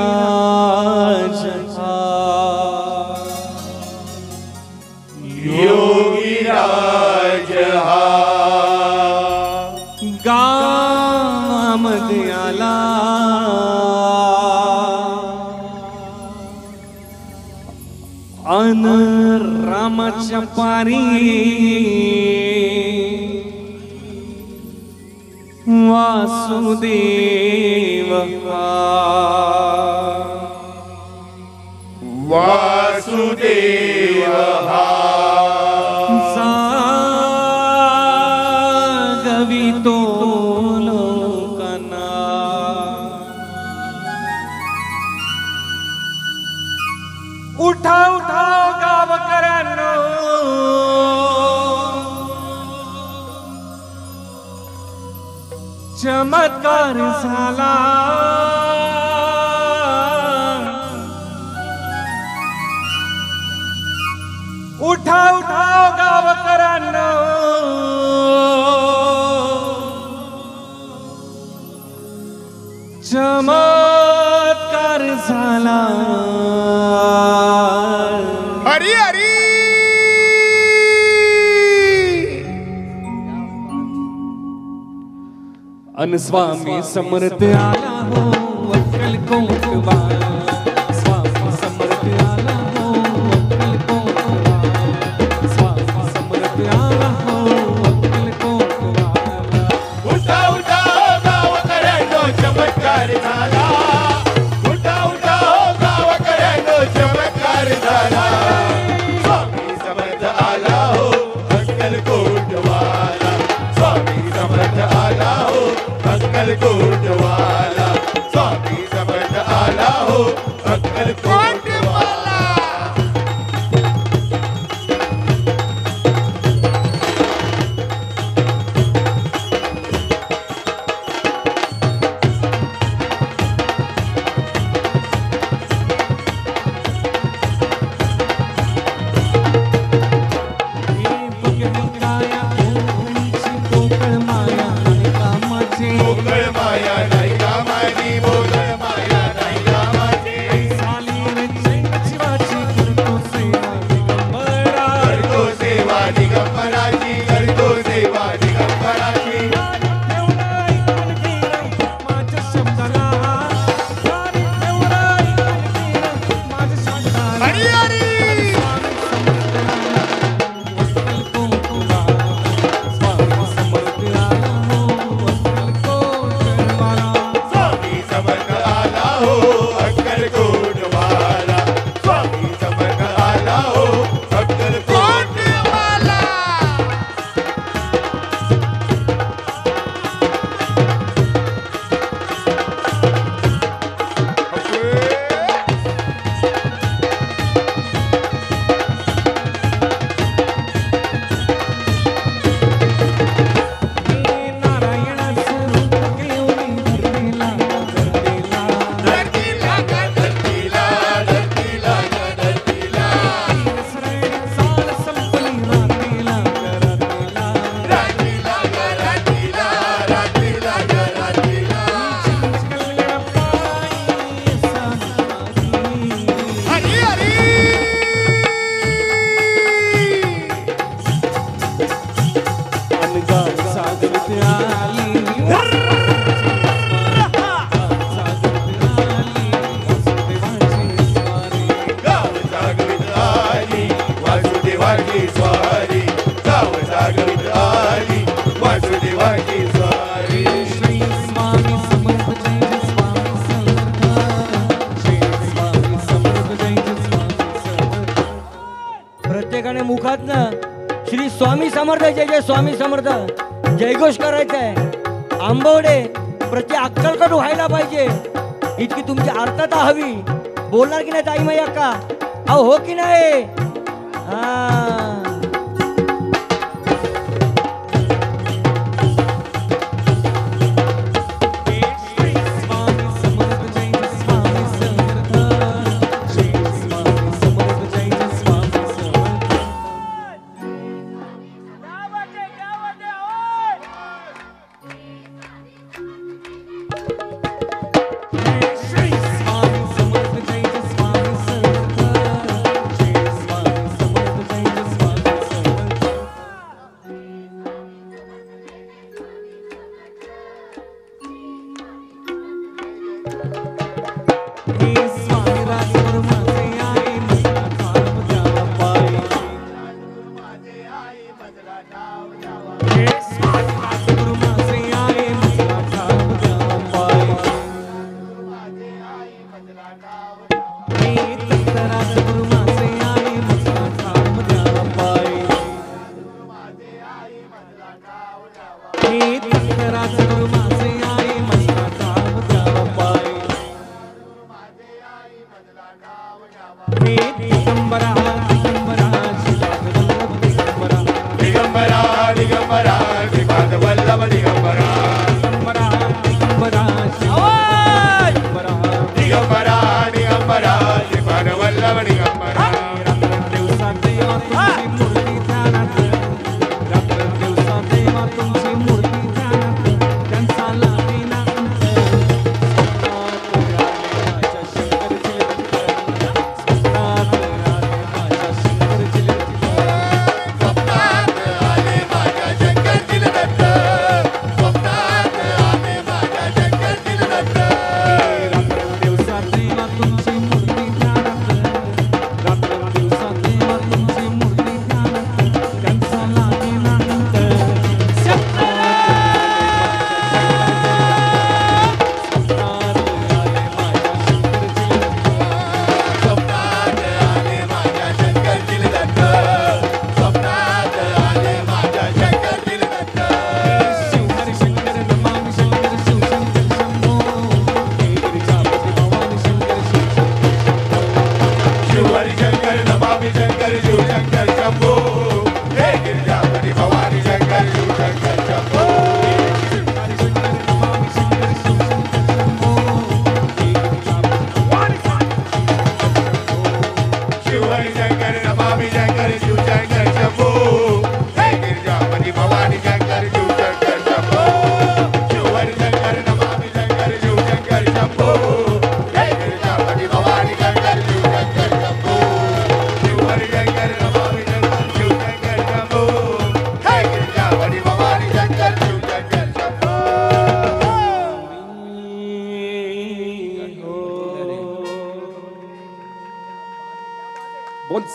योगीराज योगीराज गावामध्ये आला अन रामाच्या पारी वासुदेव वासुदेव जागवितो लोकांना उठा उठा गावकऱ्यांनो चमत्कार झाला उठा उठा गावकऱ्यांनो चमत्कार झाला हरी हरी अन स्वामी समर्थ आला हो अक्कलकोट वाला स्वामी समर्थ आला हो अक्कलकोट वाला स्वामी समर्थ आला हो अक्कलकोट वाला उठा उठा गावकऱ्यांनो चमत्कार झाला उठा उठा गावकऱ्यांनो चमत्कार झाला स्वामी समर्थ आला हो अक्कलकोट वाला स्वामी समर्थ आला हो अक्कलकोट वाला स्वामी समर्थ आला हो अक्कलकोट वाला कोकळ माया आणि कामाचे मोकळ माया नाही कामाची मोकळ माया नाही कामाची साली शिवाची करतो सेवा दिगंबरा करतो सेवा दिगंबराची करतो सेवा दिगंबराची माझ्या शब्दाला माझ्या शब्दाला हरी हरी स्वामी समर्थ आला हो अक्कलकोट वाला स्वामी समर्थ आला हो अक्कलकोट वाला समर्थ, जय जय स्वामी समर्थ, जयघोष करायचा आहे. आंबवडे प्रति अक्कलकट व्हायला पाहिजे, इतकी तुमची आर्तता हवी. बोलणार की नाही ताई माई अक्का? अहो हो की नाही? हा.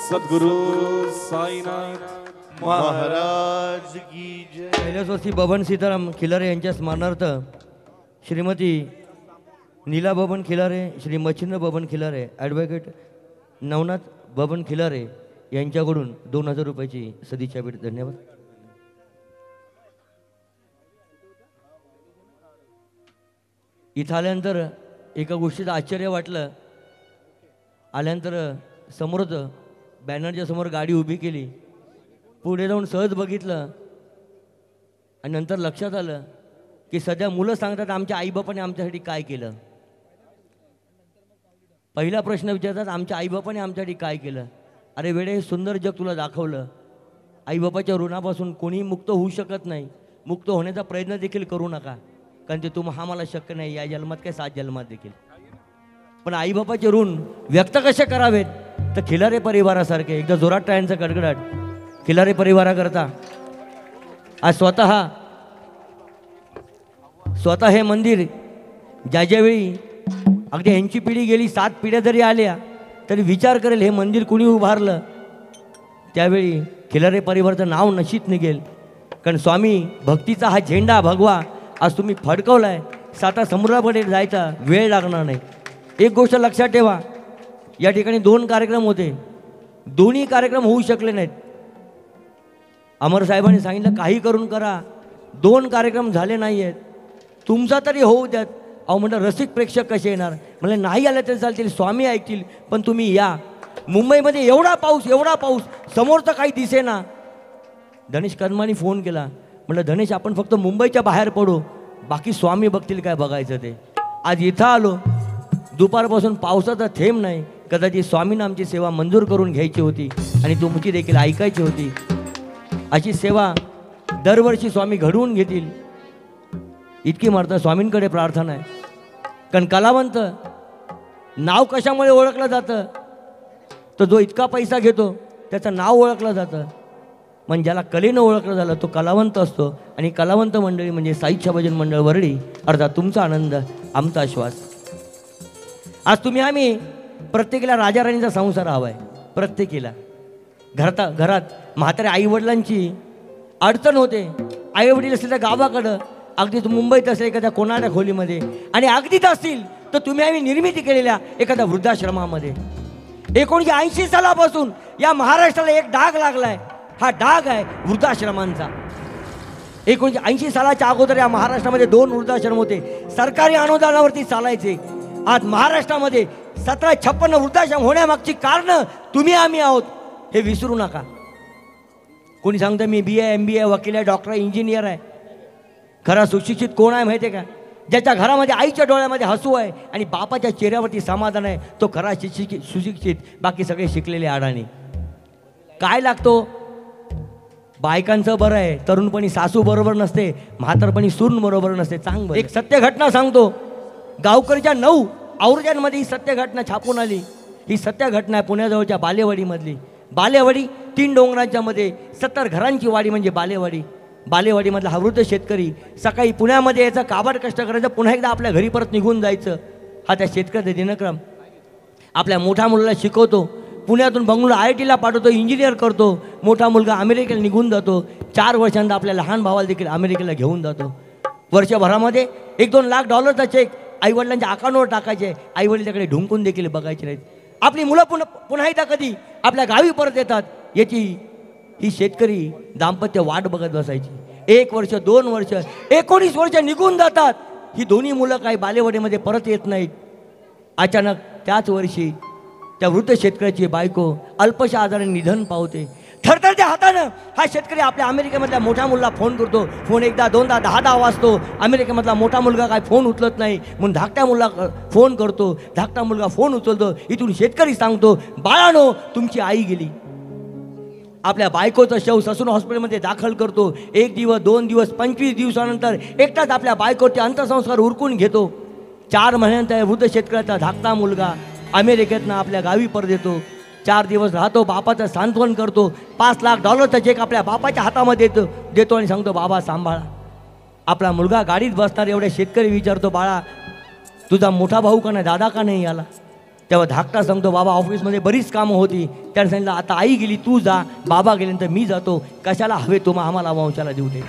सद्गुरु साईनाथ महाराज की जय. कैलासवासी बबन सीताराम खिलारे यांच्या स्मरणार्थ श्रीमती नीला बबन खिलारे, श्री मच्छिंद्र बबन खिलारे, ॲडव्होकेट नवनाथ बबन खिलारे यांच्याकडून 2000 रुपयाची सदिच्छा भेट. धन्यवाद. इथं आल्यानंतर एका गोष्टीचं आश्चर्य वाटलं. आल्यानंतर समोरच बॅनरच्या समोर गाडी उभी केली, पुढे जाऊन सहज बघितलं आणि नंतर लक्षात आलं की सध्या मुलं सांगतात आमच्या आईबापाने आमच्यासाठी काय केलं. पहिला प्रश्न विचारतात आमच्या आईबापाने आमच्यासाठी काय केलं. अरे वेडे, हे सुंदर जग तुला दाखवलं. आईबापाच्या ऋणापासून कोणीही मुक्त होऊ शकत नाही. मुक्त होण्याचा प्रयत्न देखील करू नका, कारण ते हा मला शक्य नाही या जन्मात काय 7 जन्मात देखील. पण आईबापाचे ऋण व्यक्त कसे करावेत तर खिलारे परिवारासारखे एकदा जोरात टाळ्यांचा कडकडाट खिलारे परिवाराकरता. आज स्वतः हे मंदिर ज्यावेळी अगदी ह्यांची पिढी गेली 7 पिढ्या जरी आल्या तरी विचार करेल हे मंदिर कुणी उभारलं, त्यावेळी खिलारे परिवाराचं नाव नशीत निघेल. कारण स्वामी भक्तीचा हा झेंडा भगवा आज तुम्ही फडकवलाय. साता समुद्राकडे जायचा वेळ लागणार नाही. एक गोष्ट लक्षात ठेवा, या ठिकाणी 2 कार्यक्रम होते, दोन्ही कार्यक्रम होऊ शकले नाहीत. अमर साहेबांनी सांगितलं काही करून करा, 2 कार्यक्रम झाले नाही आहेत, तुमचा तरी होऊ द्यात. अहो म्हटलं रसिक प्रेक्षक कसे येणार? म्हणलं नाही आलं तरी चालतील, स्वामी ऐकतील, पण तुम्ही या. मुंबईमध्ये एवढा पाऊस, समोरचं काही दिसेना. धनेश कदमांनी फोन केला. म्हटलं धनेश आपण फक्त मुंबईच्या बाहेर पडू, बाकी स्वामी बघतील काय बघायचं ते. आज इथं आलो, दुपारपासून पावसाचा थेंब नाही. कदाचित स्वामींना आमची सेवा मंजूर करून घ्यायची होती आणि तुमची देखील ऐकायची होती. अशी सेवा दरवर्षी स्वामी घडवून घेतील इतकी मात्र स्वामींकडे प्रार्थना आहे. कारण कलावंत नाव कशामुळे ओळखलं जातं? तर जो इतका पैसा घेतो त्याचं नाव ओळखलं जातं. म्हणजे ज्याला कलेनं ओळखलं झालं तो कलावंत असतो. आणि कलावंत मंडळी म्हणजे साईच्या भजन मंडळ वरळी, अर्थात तुमचा आनंद आमचा आश्वास. आज तुम्ही आम्ही प्रत्येकीला राजाराणीचा संसार हवा आहे. प्रत्येकीला घरात म्हाताऱ्या आईवडिलांची अडचण होते. आईवडील असतील तर गावाकडं, अगदीच मुंबईत असेल एखाद्या कोणाऱ्या खोलीमध्ये, आणि अगदीच असतील तर तुम्ही आम्ही निर्मिती केलेल्या एखाद्या वृद्धाश्रमामध्ये. 1980 सालापासून या महाराष्ट्राला एक डाग लागलाय. हा डाग आहे वृद्धाश्रमांचा. 1980 सालाच्या अगोदर या महाराष्ट्रामध्ये 2 वृद्धाश्रम होते, सरकारी अनुदानावरती चालायचे. आज महाराष्ट्रामध्ये 1756 वृद्धाश्रम होण्यामागची कारणं तुम्ही आम्ही आहोत, हे विसरू नका. कोणी सांगतं मी BA MBA वकील आहे, डॉक्टर इंजिनियर आहे. खरा सुशिक्षित कोण आहे माहिती आहे का? ज्याच्या घरामध्ये आईच्या डोळ्यामध्ये हसू आहे आणि बापाच्या चेहऱ्यावरती समाधान आहे, तो खरा सुशिक्षित. बाकी सगळे शिकलेले अडाणी. काय लागतो? बायकांचं बरं आहे, तरुणपणी सासू बरोबर नसते, म्हातारपणी सून बरोबर नसते. चांगलं एक सत्य घटना सांगतो. गावकरीच्या 9 आवृत्त्यांमध्ये ही सत्य घटना छापून आली. ही सत्य घटना आहे पुण्याजवळच्या बालेवाडीमधली. बालेवाडी 3 डोंगरांच्या मध्ये 70 घरांची वाडी म्हणजे बालेवाडी. बालेवाडीमधला हा वृद्ध शेतकरी सकाळी पुण्यामध्ये यायचं, काबाड कष्ट करायचं, पुन्हा एकदा आपल्या घरी परत निघून जायचं. हा त्या शेतकऱ्याचा दिनक्रम. आपल्या मोठ्या मुलाला शिकवतो, पुण्यातून बंगळूर IITला पाठवतो, इंजिनियर करतो. मोठा मुलगा अमेरिकेला निघून जातो. 4 वर्षांदा आपल्या लहान भावाला देखील अमेरिकेला घेऊन जातो. वर्षभरामध्ये $1-2 लाख चेक आईवडिलांच्या अकाउंटवर टाकायचे. आईवडील त्याकडे ढुंकून देखील बघायचे नाहीत. आपली मुलं पुन्हा एकदा कधी आपल्या गावी परत येतात याची ही शेतकरी दाम्पत्य वाट बघत बसायची. 1 वर्ष 2 वर्ष 19 वर्ष निघून जातात. ही दोन्ही मुलं काही बालेवाडीमध्ये परत येत नाहीत. अचानक त्याच वर्षी त्या वृद्ध शेतकऱ्याची बायको अल्पशा आजाराने निधन पावते. थरथरत्या हातानं हा शेतकरी आपल्या अमेरिकेमधल्या मोठ्या मुलाला फोन करतो. फोन एकदा दोनदा 10 वाजतो. अमेरिकेमधला मोठा मुलगा काय फोन उचलत नाही म्हणून धाकट्या मुलाला फोन करतो. धाकटा मुलगा फोन उचलतो. इथून शेतकरी सांगतो, बाळानो तुमची आई गेली. आपल्या बायकोचं शव ससून हॉस्पिटलमध्ये दाखल करतो. 1 दिवस 2 दिवस 25 दिवसानंतर एकटाच आपल्या बायकोचे अंत्यसंस्कार उरकून घेतो. 4 महिन्यानंतर वृद्ध शेतकऱ्याचा धाकटा मुलगा अमेरिकेतनं आपल्या गावी परत येतो. 4 दिवस राहतो, बापाचं सांत्वन करतो. $5 लाख चेक आपल्या बापाच्या हातामध्ये देतो आणि सांगतो, बाबा सांभाळा. आपला मुलगा गाडीत बसणार एवढ्या शेतकरी विचारतो, बाळा तुझा मोठा भाऊ का नाही, दादा का नाही आला? तेव्हा धाकटा सांगतो, बाबा ऑफिसमध्ये बरीच कामं होती. त्याने सांगितलं, आता आई गेली तू जा, बाबा गेल्यानंतर मी जातो. कशाला हवे तुम्हा आम्हाला वंशाला देऊ दे.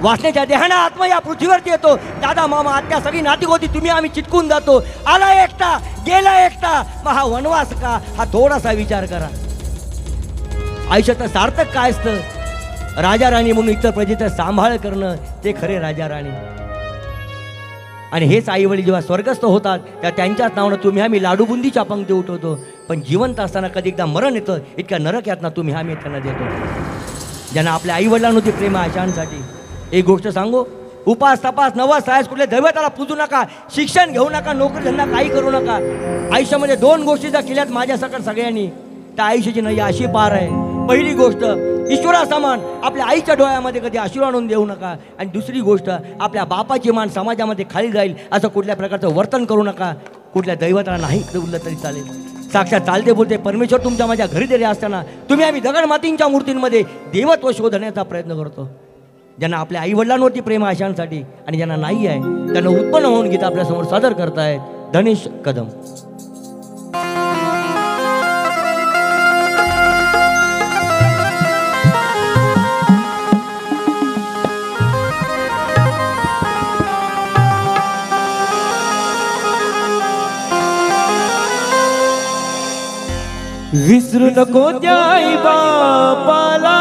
वासनेच्या देहाना आत्मा या पृथ्वीवरती येतो. दादा मामा आत्या सगळी नाती होती, तुम्ही आम्ही चिटकून जातो. आला एकटा गेला एकटा, मग हा वनवास का? हा थोडासा विचार करा. आयुष्याचं सार्थक काय असतं? राजा राणी म्हणून इतर प्रजेचा सांभाळ करणं, ते खरे राजा राणी. आणि हेच आईवडील जेव्हा स्वर्गस्थ होतात त्या त्यांच्याच नावानं तुम्ही आम्ही लाडूबुंदीच्या पंक्ती उठवतो. पण जिवंत असताना कधी एकदा मरण येतं, इतक्या नरक यातना तुम्ही आम्ही त्यांना देतो. ज्यांना आपल्या आईवडिलांवरती प्रेम आहे अशांसाठी एक गोष्ट सांगू, उपास तपास नवस सायस कुठल्या दैवताला पूजू नका, शिक्षण घेऊ नका, नोकरी धंदा काही करू नका. आयुष्यामध्ये 2 गोष्टी जर केल्यात माझ्यासकट सगळ्यांनी, त्या आयुष्याची नय्या अशी पार आहे. पहिली गोष्ट, ईश्वरासमान आपल्या आईच्या डोळ्यामध्ये कधी अश्रू आणून देऊ नका. आणि दुसरी गोष्ट, आपल्या बापाची मान समाजामध्ये खाली जाईल असं कुठल्या प्रकारचं वर्तन करू नका. कुठल्या दैवताला नाही बोललं तरी चालेल. साक्षात चालते बोलते परमेश्वर तुमच्या माझ्या घरी दिले असताना तुम्ही आम्ही दगड मातींच्या मूर्तींमध्ये देवत्व शोधण्याचा प्रयत्न करतो. ज्यांना आपल्या आईवडिलांवरती प्रेम आहे अशांसाठी, आणि ज्यांना नाही आहे त्यांना उत्पन्न होऊन गीत आपल्यासमोर सादर करतायत धनेश कदम. विसरू नको त्या आई बापाला,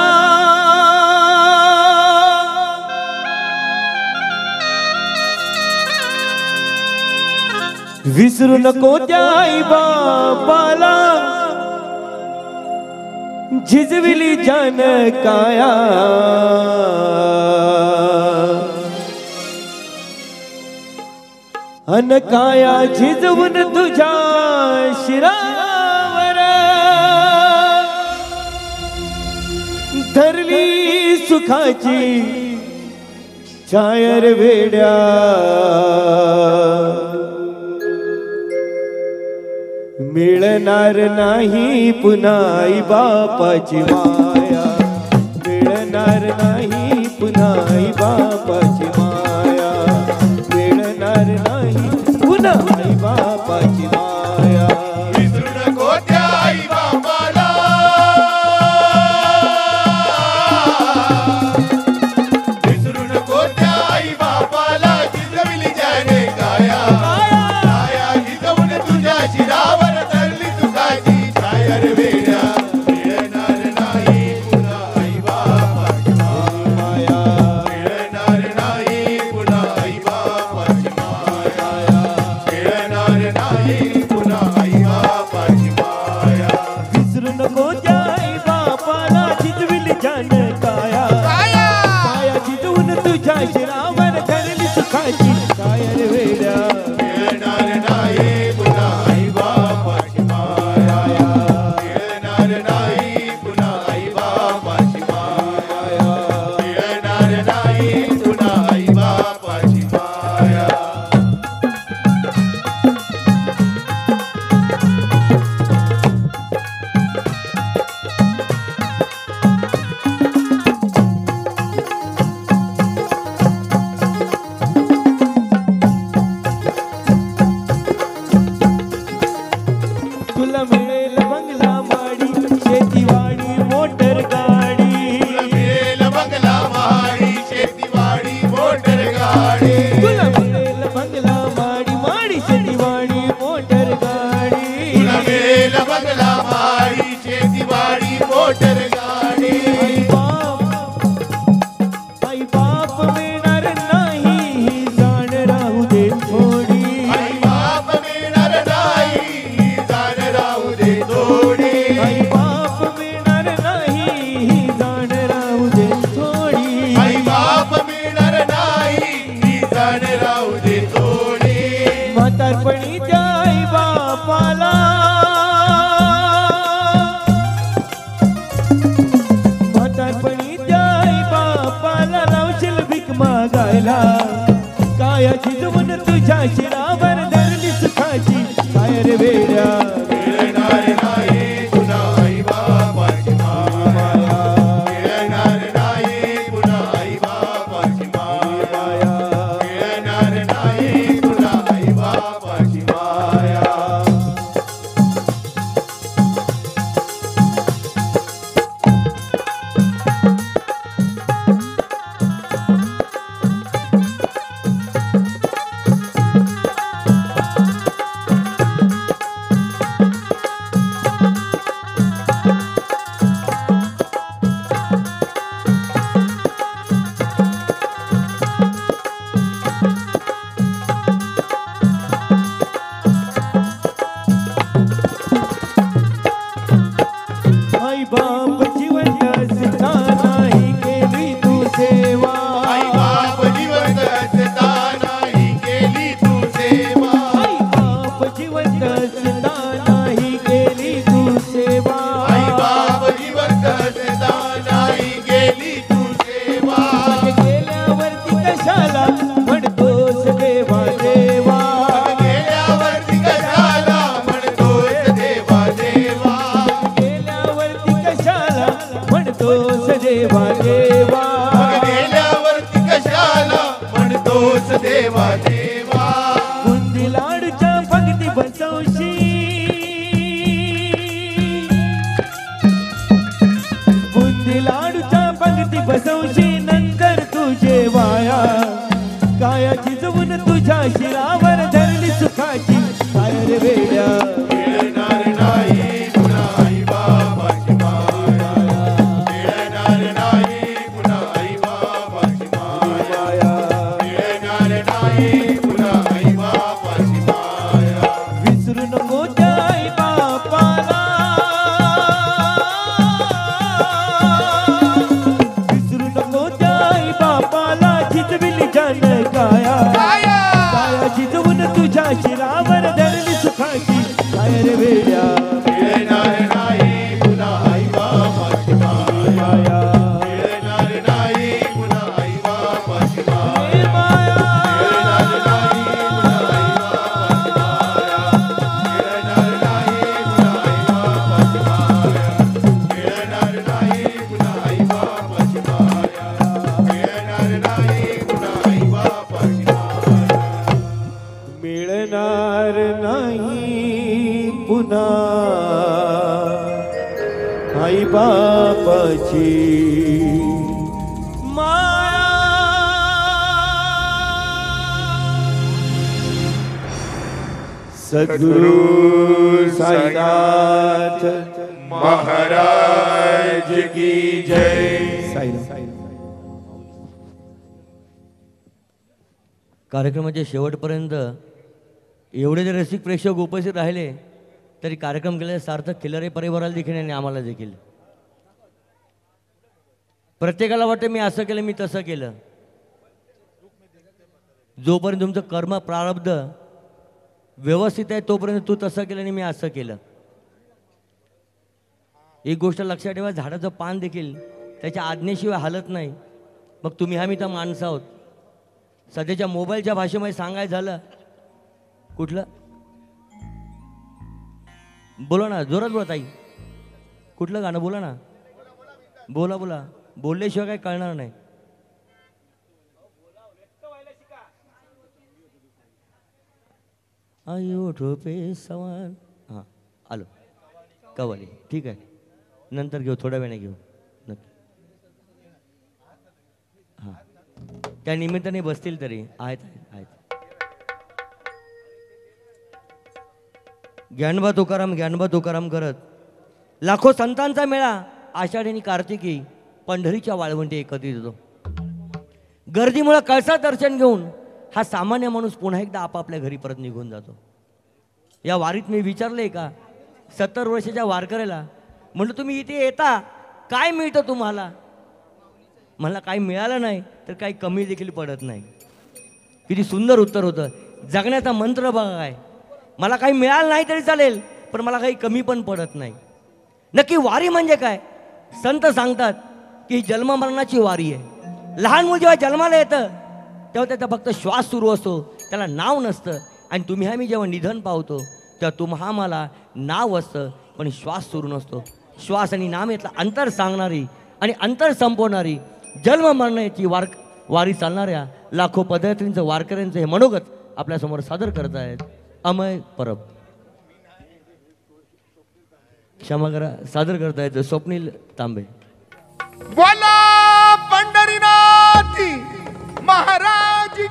विसरू नको त्या आई बापाला झिजविली जान काया अन काया झिजवून तुझ्या शिरावर धरली सुखाची छायर वेड्या मिळणार नाही पुन्हा आई बापाची माया मिळणार नाही पुन्हा आई बापाची माया मिळणार नाही पुन्हा आई बापाची माया विसरू नको त्या आई बापाला विसरू नको त्या आई बापाला झिजविली जाने काया काया झिजवून तुझ्या शिरावर धरली सुखाची छायर वेड्या मिळणार नाही पुन्हा आई बापाची माया मिळणार नाही पुन्हा आई बापाची माया मिळणार नाही पुन्हा आई बापाची माया विसरू नको त्या आई बापाला झिजविली जान काया काया झिजवून तुझ्या शिरावर धरली सुखाची छायर वेड्या मिळणार नाही पुन्हा आई बापाची माया मिळणार नाही पुन्हा आई बापाची माया मिळणार नाही पुन्हा आई बापाची माया तुला मिळेल बंगला माडी शेतीवाडी मोटर गाडी मिळेल बंगला महाडी शेतीवाडी मोटर गाडी तुला मिळेल बंगला माडी माडी शेतीवाडी मोटर गाडी तुला मिळेल बंगला महाडी शेतीवाडी मोटर गाडी आई बाप मिळणार नाही ही जाण राहू दे थोडी आई बाप मिळणार नाही जाण राहू दे थोडी आई बाप मिळणार नाही ही जाण राहू दे थोडी आई बाप मिळणार नाही जाण राहू दे थोडी म्हातारपणी त्या आई बापाला म्हातारपणी त्या आई बापाला लावशील भीक मागायला काया झिजवून तुझ्या शिरावर धरली सुखाची छायर वेड्या मिळणार नाही पुन्हा आई बापाची माया मिळणार नाही पुन्हा आई बापाची माया मिळणार नाही पुन्हा आई बापाची माया नाही पुन्हा आई बापाची माया सद्गुरु साईनाथ महाराज की जय. साईनाथ. कार्यक्रमाच्या शेवटपर्यंत एवढे जर रसिक प्रेक्षक उपस्थित राहिले तरी कार्यक्रम केल्याचे सार्थक केलं रे परिवाराला देखील आणि आम्हाला देखील. प्रत्येकाला वाटतं मी असं केलं मी तसं केलं. जोपर्यंत तुमचं कर्म प्रारब्ध व्यवस्थित आहे तोपर्यंत तू तसं केलं आणि मी असं केलं. एक गोष्ट लक्षात ठेवा, झाडाचं पान देखील त्याच्या आज्ञेशिवाय हालत नाही. मग तुम्ही आम्ही तर माणसं आहोत. सध्याच्या मोबाईलच्या भाषेमध्ये सांगायचं झालं कुठलं बोला ना, जोरात बोला ताई. कुठलं गाणं बोला ना, बोला बोला. बोलल्याशिवाय काय कळणार नाही. आयो ठोपे सवान. हां आलो कवाली. ठीक आहे, नंतर घेऊ, थोड्या वेळाने घेऊ नक्की. हां त्या निमित्ताने बसतील तरी आहेत आहेत आहेत. ज्ञानबा तुकाराम करत लाखो संतांचा मेळा आषाढी आणि कार्तिकी पंढरीच्या वाळवंटी एकत्रित येतो. गर्दीमुळे कळसा दर्शन घेऊन हा सामान्य माणूस पुन्हा एकदा आपापल्या घरी परत निघून जातो. या वारीत मी विचारले का 70 वर्षाच्या वारकऱ्याला, म्हणलं तुम्ही इथे येता काय मिळतं तुम्हाला? मला काही मिळालं नाही तर काही कमी देखील पडत नाही. किती सुंदर उत्तर होतं. जगण्याचा मंत्र बघा काय. मला काही मिळालं नाही तरी चालेल पण मला काही कमी पण पडत नाही. नक्की वारी म्हणजे काय? संत सांगतात की ही जन्ममरणाची वारी आहे. लहान मूल जेव्हा जन्माला येतं तेव्हा त्याचा फक्त श्वास सुरू असतो, त्याला नाव नसतं. आणि तुम्ही आम्ही जेव्हा निधन पावतो तेव्हा तुम्हा मला नाव असतं पण श्वास सुरू नसतो. श्वास आणि नाम यातलं अंतर सांगणारी आणि अंतर संपवणारी जन्म मरणाची वारी चालणाऱ्या लाखो पदयात्रींचं वारकऱ्यांचं हे मनोगत आपल्यासमोर सादर करत आहेत अमय परब. क्षमा करा, सादर करतायत स्वप्नील तांबे. बोला पंढरीनाथ महाराज की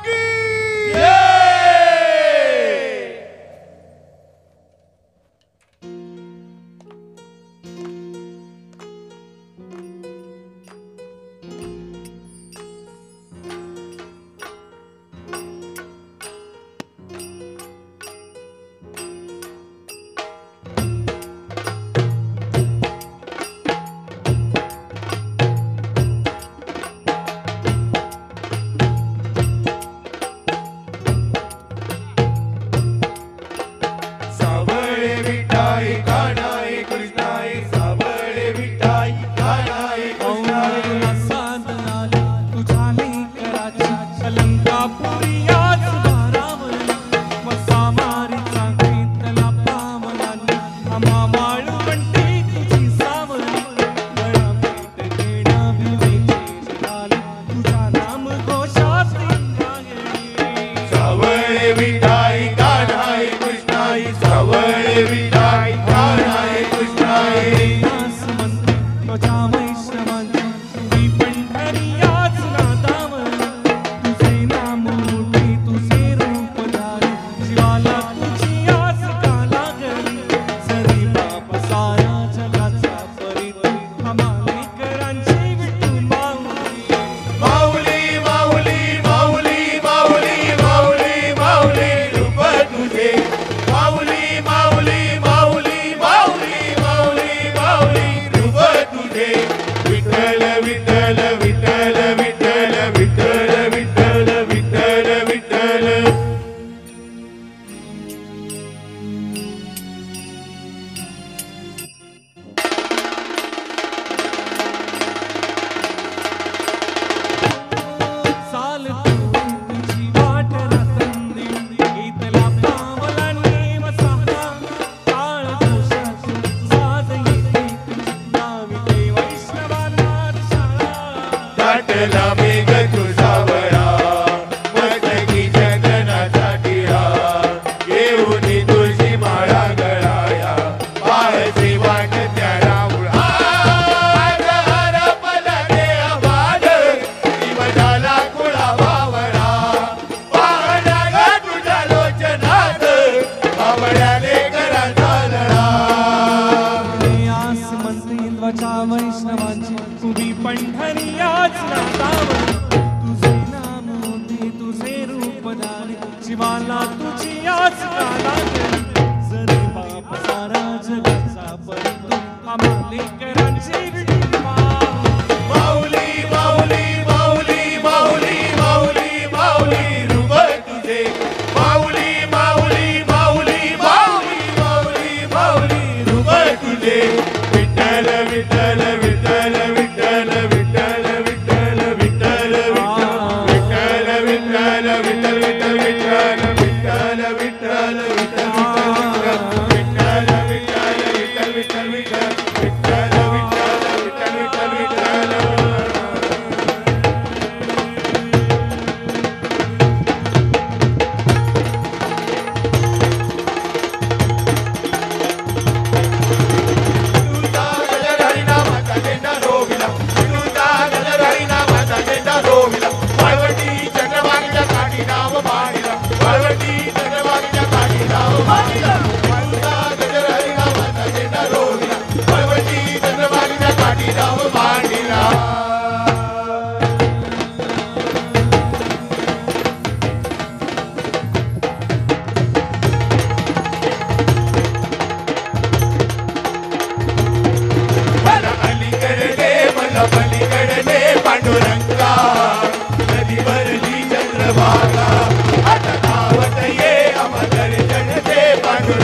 जय.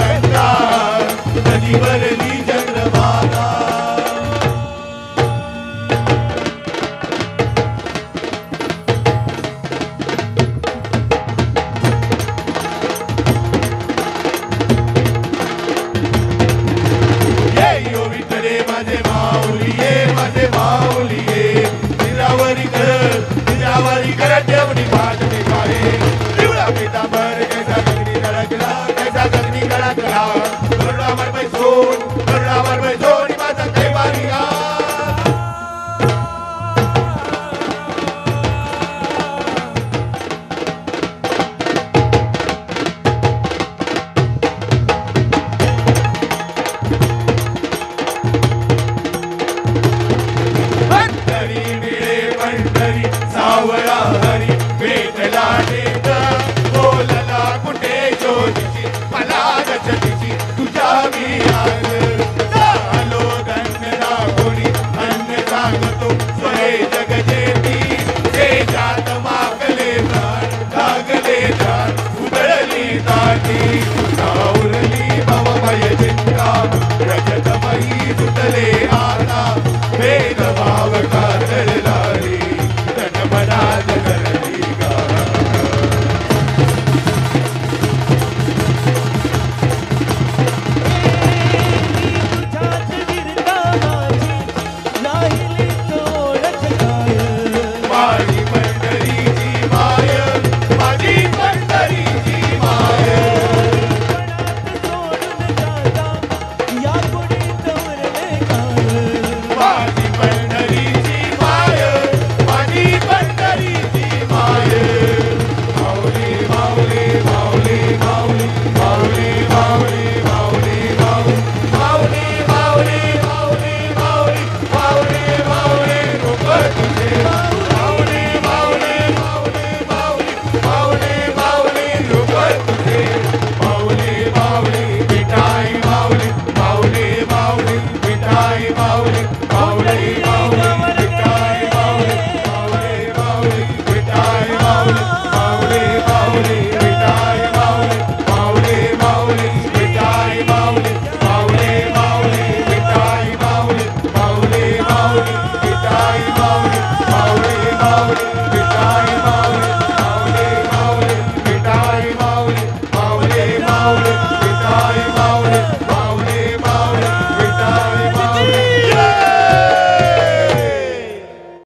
रंगा नदीवरली चंद्रभागा विठ्ठले माझे माऊली ये निरावरी कर देवणी भात में खाए पिवळा पितांबर कैसा गगनी धडकला कैसा गगनी धडकला सोड